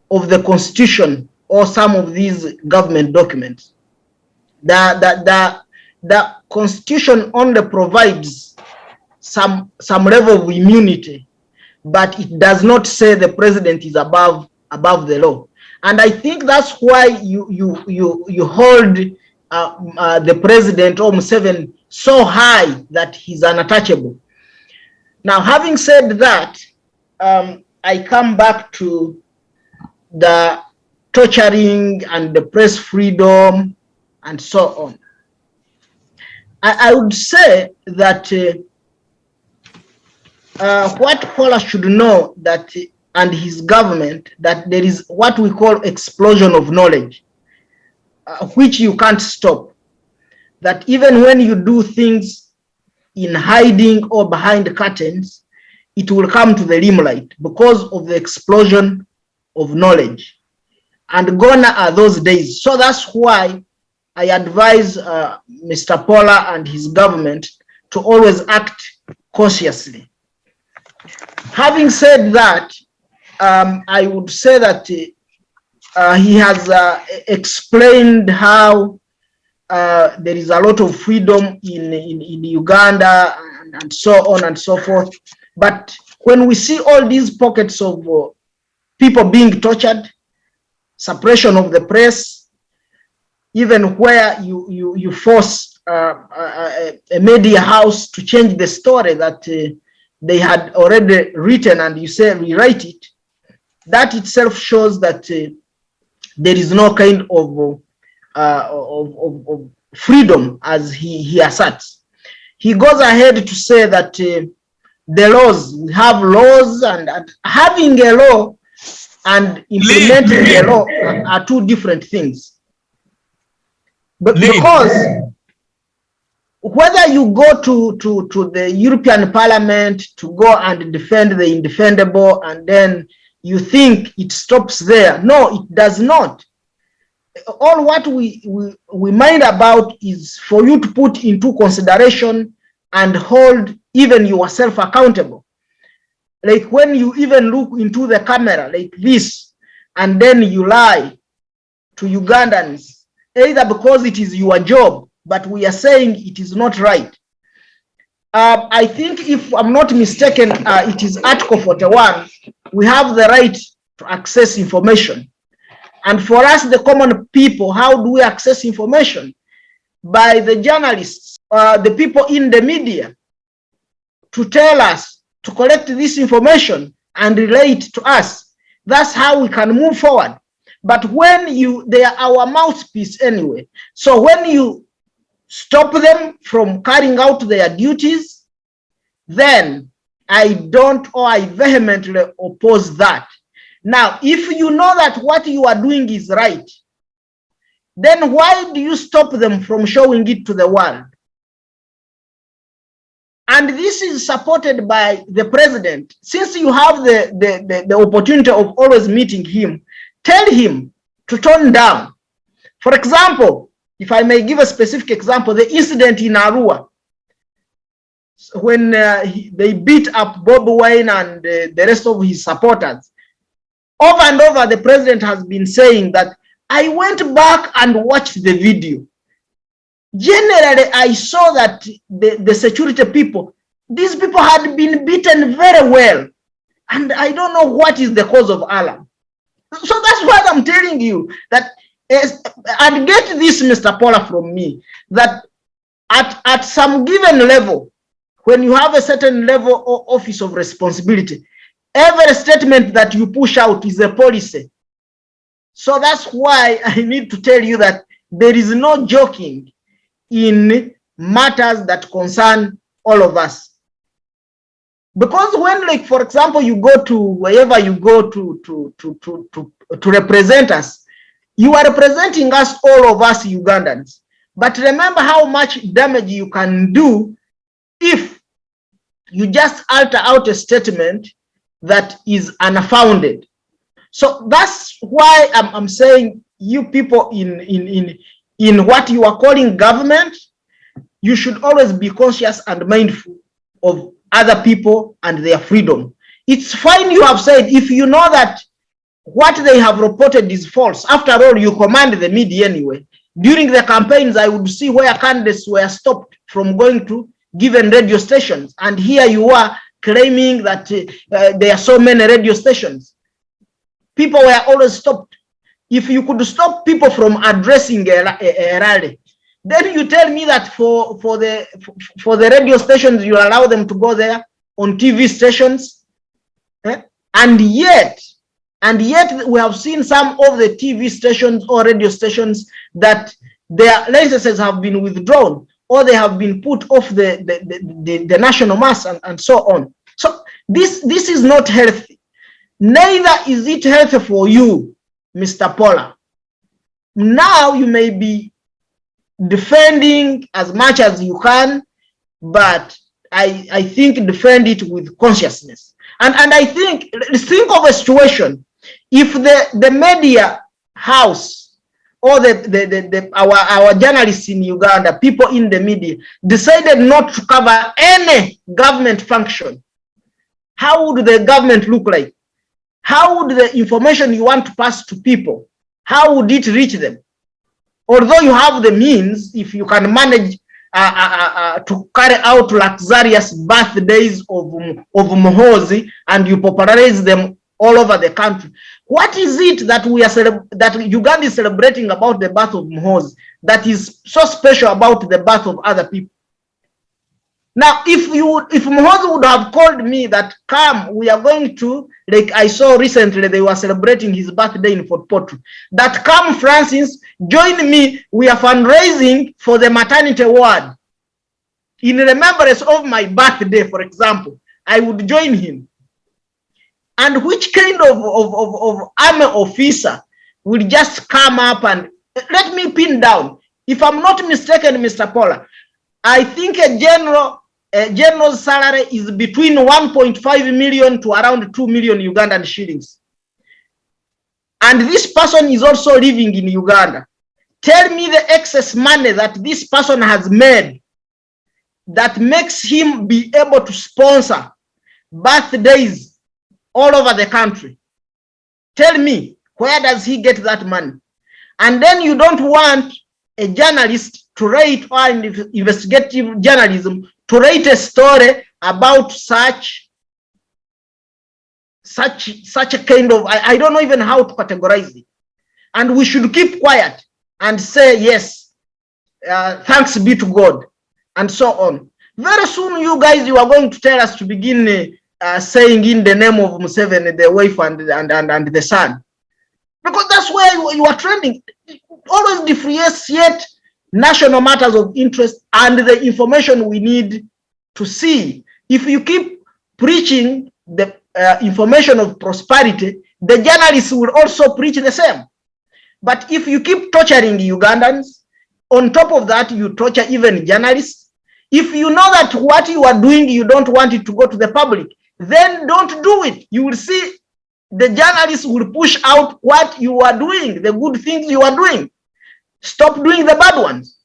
of the constitution or some of these government documents. The constitution only provides some level of immunity, but it does not say the president is above the law. And I think that's why you hold the president or Museveni so high that he's unattachable. Now, having said that, I come back to the torturing and the press freedom and so on. I would say that what Pollar should know, that and his government, that there is what we call explosion of knowledge, which you can't stop. That even when you do things in hiding or behind curtains, it will come to the limelight because of the explosion of knowledge. And gone are those days. So that's why I advise Mr. Pollar and his government to always act cautiously. Having said that, I would say that he has explained how there is a lot of freedom in Uganda and so on and so forth. But when we see all these pockets of people being tortured, suppression of the press, even where you force a media house to change the story that they had already written and you say rewrite it, that itself shows that there is no kind of freedom as he asserts. He goes ahead to say that the laws, we have laws, and having a law and implementing a law are two different things. But because whether you go to the European Parliament to go and defend the indefendable and then you think it stops there, no, it does not. All what we mind about is for you to put into consideration and hold even yourself accountable. Like when you even look into the camera like this and then you lie to Ugandans, either because it is your job, but we are saying it is not right. I think if I'm not mistaken, it is Article 41, we have the right to access information. And for us, the common people, how do we access information? By the journalists, the people in the media, to tell us, to collect this information and relay it to us. That's how we can move forward. But when they are our mouthpiece anyway. So when you stop them from carrying out their duties, then I vehemently oppose that. Now, if you know that what you are doing is right, then why do you stop them from showing it to the world? And this is supported by the president. Since you have the opportunity of always meeting him, tell him to tone down. For example, if I may give a specific example, the incident in Arua, when they beat up Bobi Wine and the rest of his supporters, over and over the president has been saying that I went back and watched the video. Generally, I saw that the security people, these people had been beaten very well. And I don't know what is the cause of alarm. So that's what I'm telling you, that and get this, Mr. Pollar, from me, that at some given level, when you have a certain level of office of responsibility, every statement that you push out is a policy. So that's why I need to tell you that there is no joking in matters that concern all of us. Because when, like, for example, you go to wherever you go to represent us, you are representing us, all of us Ugandans. But remember how much damage you can do if you just alter out a statement that is unfounded. So that's why I'm saying, you people in what you are calling government, you should always be conscious and mindful of other people and their freedom. It's fine, you have said, if you know that what they have reported is false. After all, you command the media anyway. During the campaigns, I would see where candidates were stopped from going to given radio stations. And here you are claiming that there are so many radio stations. People were always stopped. If you could stop people from addressing a rally, then you tell me that for the radio stations, you allow them to go there on TV stations. And yet we have seen some of the TV stations or radio stations that their licenses have been withdrawn. or they have been put off the national mass and so on. So this is not healthy. Neither is it healthy for you, Mr. Pollar. Now you may be defending as much as you can, but I think defend it with consciousness. And I think of a situation, if the media house or our journalists in Uganda, people in the media, decided not to cover any government function, how would the government look like? How would the information you want to pass to people, how would it reach them? Although you have the means, if you can manage to carry out luxurious birthdays of Muhoozi and you popularize them all over the country, what is it that that Uganda is celebrating about the birth of Muhoozi that is so special about the birth of other people? Now, if Muhoozi would have called me that, come, we are going to, like I saw recently, they were celebrating his birthday in Fort Portal, that come, Francis, join me, we are fundraising for the maternity ward. In remembrance of my birthday, for example, I would join him. And which kind of army officer will just come up and, let me pin down, if I'm not mistaken, Mr. Pollar, I think a general's salary is between 1.5 million to around 2 million Ugandan shillings. And this person is also living in Uganda. Tell me the excess money that this person has made that makes him be able to sponsor birthdays all over the country. Tell me, where does he get that money? And then you don't want a journalist to write, or investigative journalism, to write a story about such a kind of, I don't know even how to categorize it. And we should keep quiet and say, yes, thanks be to God, and so on. Very soon, you guys, you are going to tell us to begin saying in the name of Museveni, the wife and the son. Because that's where you are trending. Always differentiate national matters of interest and the information we need to see. If you keep preaching the information of prosperity, the journalists will also preach the same. But if you keep torturing Ugandans, on top of that, you torture even journalists. If you know that what you are doing, you don't want it to go to the public, then don't do it. You will see the journalists will push out what you are doing, the good things you are doing. Stop doing the bad ones.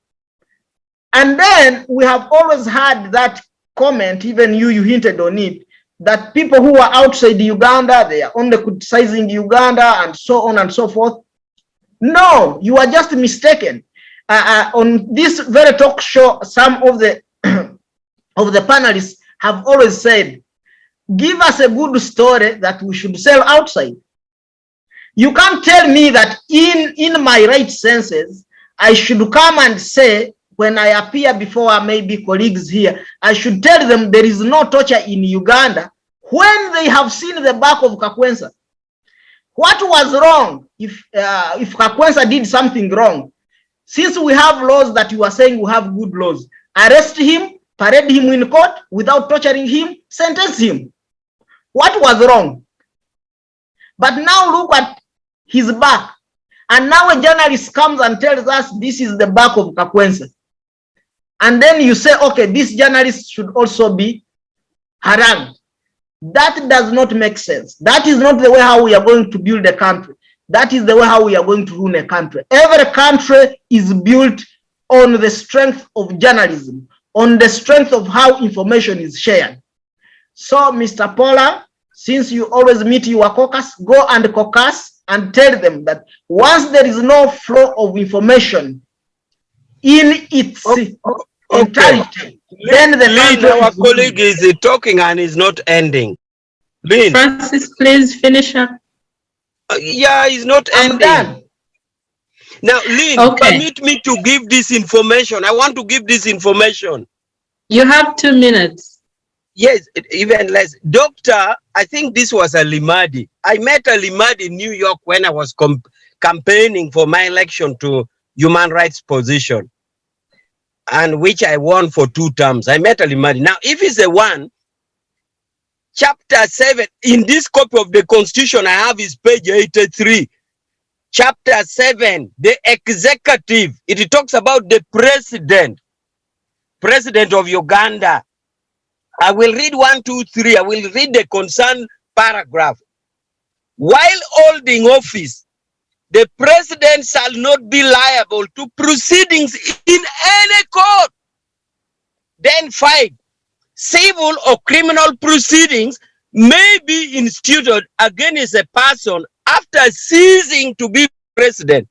And then we have always had that comment, even you hinted on it, that people who are outside Uganda, they are only criticizing Uganda and so on and so forth. No, you are just mistaken. On this very talk show, some of the panelists have always said, give us a good story that we should sell outside. You can't tell me that in my right senses, I should come and say, when I appear before maybe colleagues here, I should tell them there is no torture in Uganda when they have seen the back of Kakwensa. What was wrong if Kakwensa did something wrong? Since we have laws that you are saying we have good laws, arrest him, parade him in court without torturing him, sentence him. What was wrong? But now look at his back. And now a journalist comes and tells us this is the back of Kakwensa. And then you say, okay, this journalist should also be harangued. That does not make sense. That is not the way how we are going to build a country. That is the way how we are going to run a country. Every country is built on the strength of journalism, on the strength of how information is shared. So, Mr. Pollar, since you always meet your caucus, go and caucus and tell them that once there is no flow of information in its entirety, then the Lynn, our colleague is talking and is not ending. Lynn. Francis, please finish up. Yeah, it's not ending. Done. Now, Lynn, permit me to give this information. I want to give this information. You have 2 minutes. Yes, even less. Doctor, I think this was Allimadi. I met Allimadi in New York when I was campaigning for my election to human rights position. and which I won for 2 terms. I met Allimadi. Now, if it's a one, chapter 7 in this copy of the constitution I have is page 83. Chapter 7, the executive. It talks about the president of Uganda. I will read 1, 2, 3. I will read the concerned paragraph. While holding office, the president shall not be liable to proceedings in any court. Then 5, civil or criminal proceedings may be instituted against a person after ceasing to be president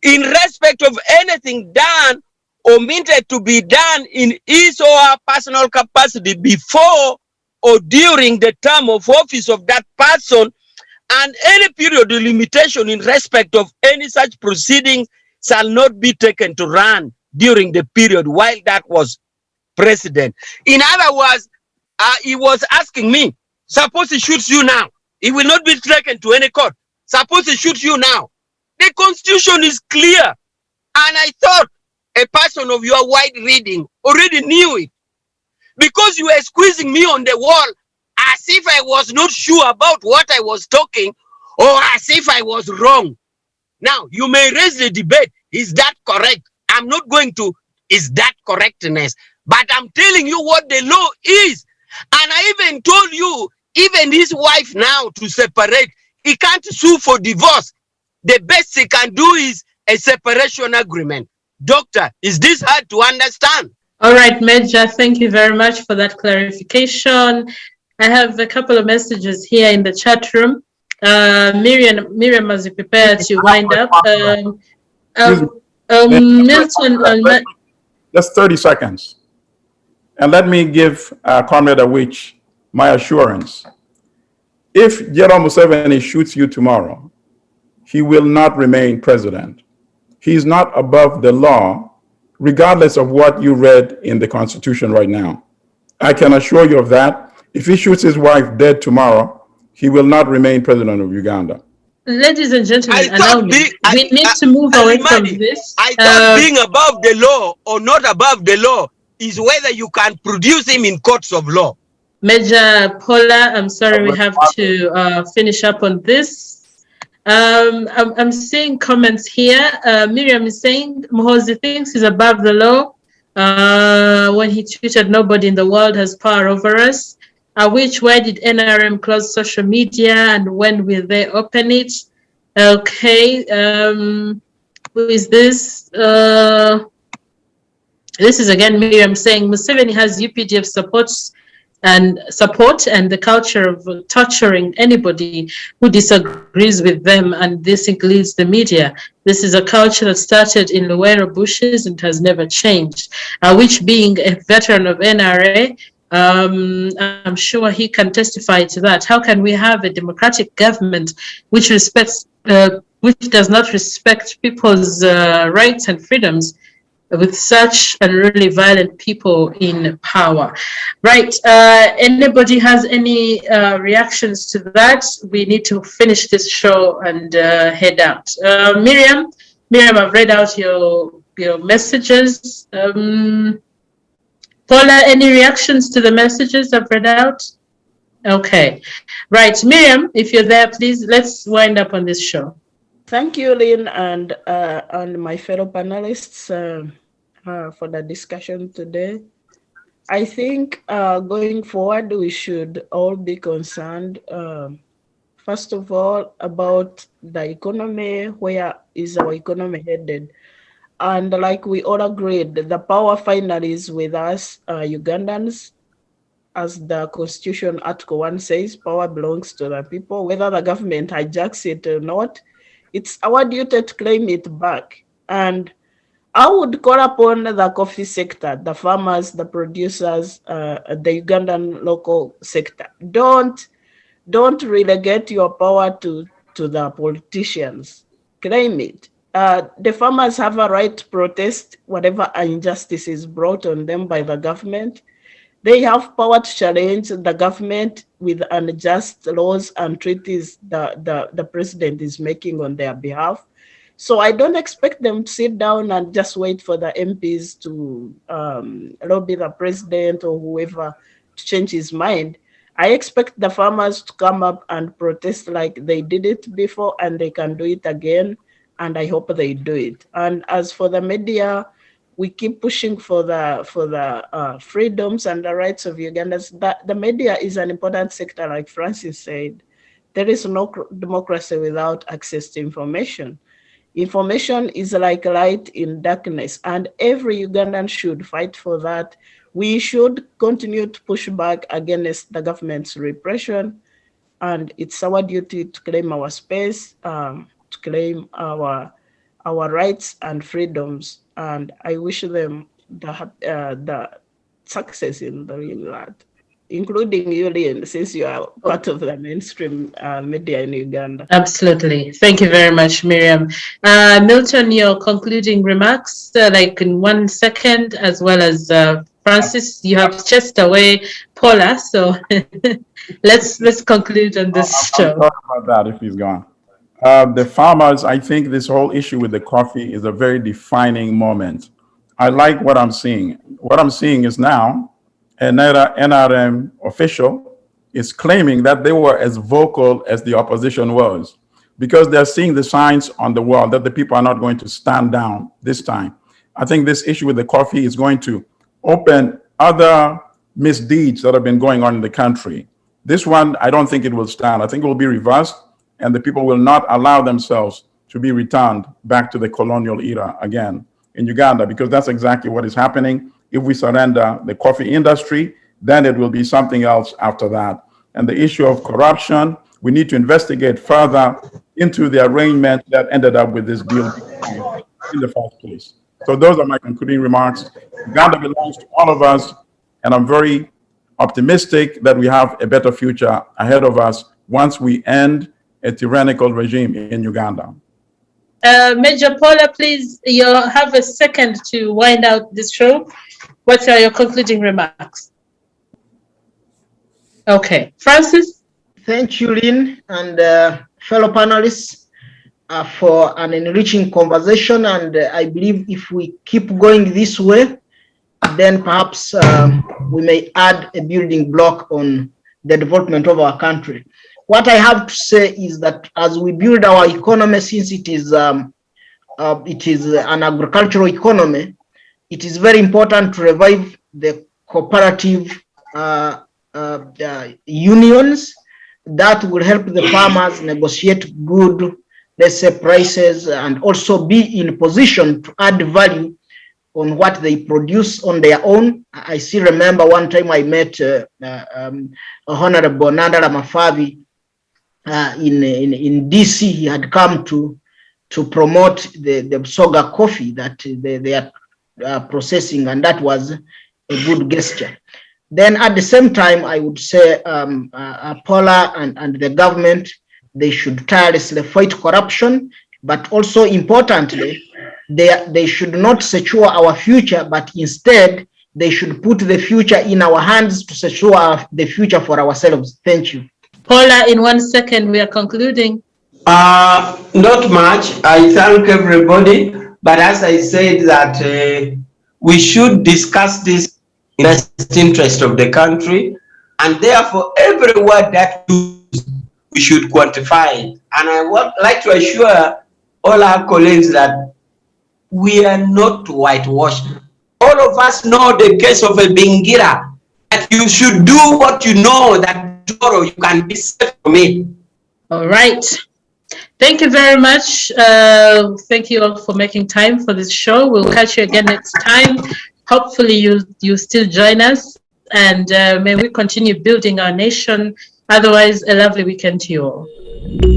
in respect of anything done or meant to be done in his or her personal capacity before or during the term of office of that person, and any period of limitation in respect of any such proceedings shall not be taken to run during the period while that was president. In other words, he was asking me, suppose he shoots you now, he will not be taken to any court. Suppose he shoots you now. The constitution is clear. And I thought a person of your wide reading already knew it, because you were squeezing me on the wall as if I was not sure about what I was talking, or as if I was wrong. Now, you may raise the debate, is that correct? I'm not going to, is that correctness? But I'm telling you what the law is. And I even told you, even his wife now to separate, he can't sue for divorce. The best he can do is a separation agreement. Doctor, is this hard to understand? All right, Major, thank you very much for that clarification. I have a couple of messages here in the chat room. Miriam, as you prepare to wind up. Milton, just 30 seconds. And let me give Comrade Awich my assurance. If General Museveni shoots you tomorrow, he will not remain president. He's not above the law, regardless of what you read in the Constitution right now. I can assure you of that. If he shoots his wife dead tomorrow, he will not remain president of Uganda. Ladies and gentlemen, allow me. We need to move away from this. I thought being above the law or not above the law is whether you can produce him in courts of law. Major Pollar, I'm sorry, we have to finish up on this. I'm seeing comments here. Miriam is saying Muhoozi thinks he's above the law when he tweeted, "Nobody in the world has power over us." Awich, why did NRM close social media and when will they open it? Okay, who is this? This is again Miriam saying Museveni has UPDF support and the culture of torturing anybody who disagrees with them, and this includes the media. This is a culture that started in Luwero bushes and has never changed. Which, being a veteran of NRA, I'm sure he can testify to that. How can we have a democratic government which respects, which does not respect people's rights and freedoms, with such unruly, violent people in power? Right. Anybody has any reactions to that? We need to finish this show and head out. Miriam, I've read out your messages. Pollar, any reactions to the messages I've read out? Okay. Right. Miriam, if you're there, please, let's wind up on this show. Thank you, Lynn, and my fellow panelists for the discussion today. I think going forward, we should all be concerned, first of all, about the economy. Where is our economy headed? And like we all agreed, the power finally is with us, Ugandans. As the Constitution Article 1 says, power belongs to the people. Whether the government hijacks it or not, it's our duty to claim it back. And I would call upon the coffee sector, the farmers, the producers, the Ugandan local sector. Don't relegate your power to the politicians. Claim it. The farmers have a right to protest whatever injustice is brought on them by the government. They have power to challenge the government with unjust laws and treaties the president is making on their behalf. So I don't expect them to sit down and just wait for the MPs to lobby the president or whoever to change his mind. I expect the farmers to come up and protest like they did it before, and they can do it again. And I hope they do it. And as for the media, we keep pushing for the freedoms and the rights of Ugandans. The media is an important sector, like Francis said. There is no democracy without access to information. Information is like light in darkness, and every Ugandan should fight for that. We should continue to push back against the government's repression, and it's our duty to claim our space, to claim our rights and freedoms. And I wish them the success in the real land, including you, Lynn, since you are part of the mainstream media in Uganda. Absolutely. Thank you very much, Miriam. Milton, your concluding remarks, like in 1 second, as well as Francis, you have chased away Pollar, so let's conclude on this show. I'm sorry about that if he's gone. The farmers, I think this whole issue with the coffee is a very defining moment. I like what I'm seeing. What I'm seeing is now another NRM official is claiming that they were as vocal as the opposition was, because they're seeing the signs on the wall that the people are not going to stand down this time. I think this issue with the coffee is going to open other misdeeds that have been going on in the country. This one, I don't think it will stand. I think it will be reversed, and the people will not allow themselves to be returned back to the colonial era again in Uganda, because that's exactly what is happening. If we surrender the coffee industry, then it will be something else after that. And the issue of corruption, we need to investigate further into the arrangement that ended up with this deal in the first place. So those are my concluding remarks. Uganda belongs to all of us, and I'm very optimistic that we have a better future ahead of us once we end a tyrannical regime in Uganda. Major Pollar, please, you have a second to wind out this show. What are your concluding remarks? Okay, Francis? Thank you, Lynn, and fellow panelists for an enriching conversation. And I believe if we keep going this way, then perhaps we may add a building block on the development of our country. What I have to say is that as we build our economy, since it is an agricultural economy, it is very important to revive the cooperative unions that will help the farmers negotiate good, let's say, prices, and also be in position to add value on what they produce on their own. I still remember one time I met Honorable Nandala Mafavi in DC. He had come to promote the Soga coffee that they are processing, and that was a good gesture. Then at the same time, I would say Pollar and the government, they should tirelessly fight corruption, but also importantly, they should not secure our future, but instead they should put the future in our hands to secure the future for ourselves. Thank you. Pollar, in 1 second, we are concluding. Not much. I thank everybody, but as I said that we should discuss this in the best interest of the country, and therefore every word that we should quantify it. And I would like to assure all our colleagues that we are not whitewashed. All of us know the case of a Bingira, that you should do what you know that tomorrow you can be safe from it. All right. Thank you very much. Thank you all for making time for this show. We'll catch you again next time. Hopefully you still join us, and may we continue building our nation. Otherwise, a lovely weekend to you all.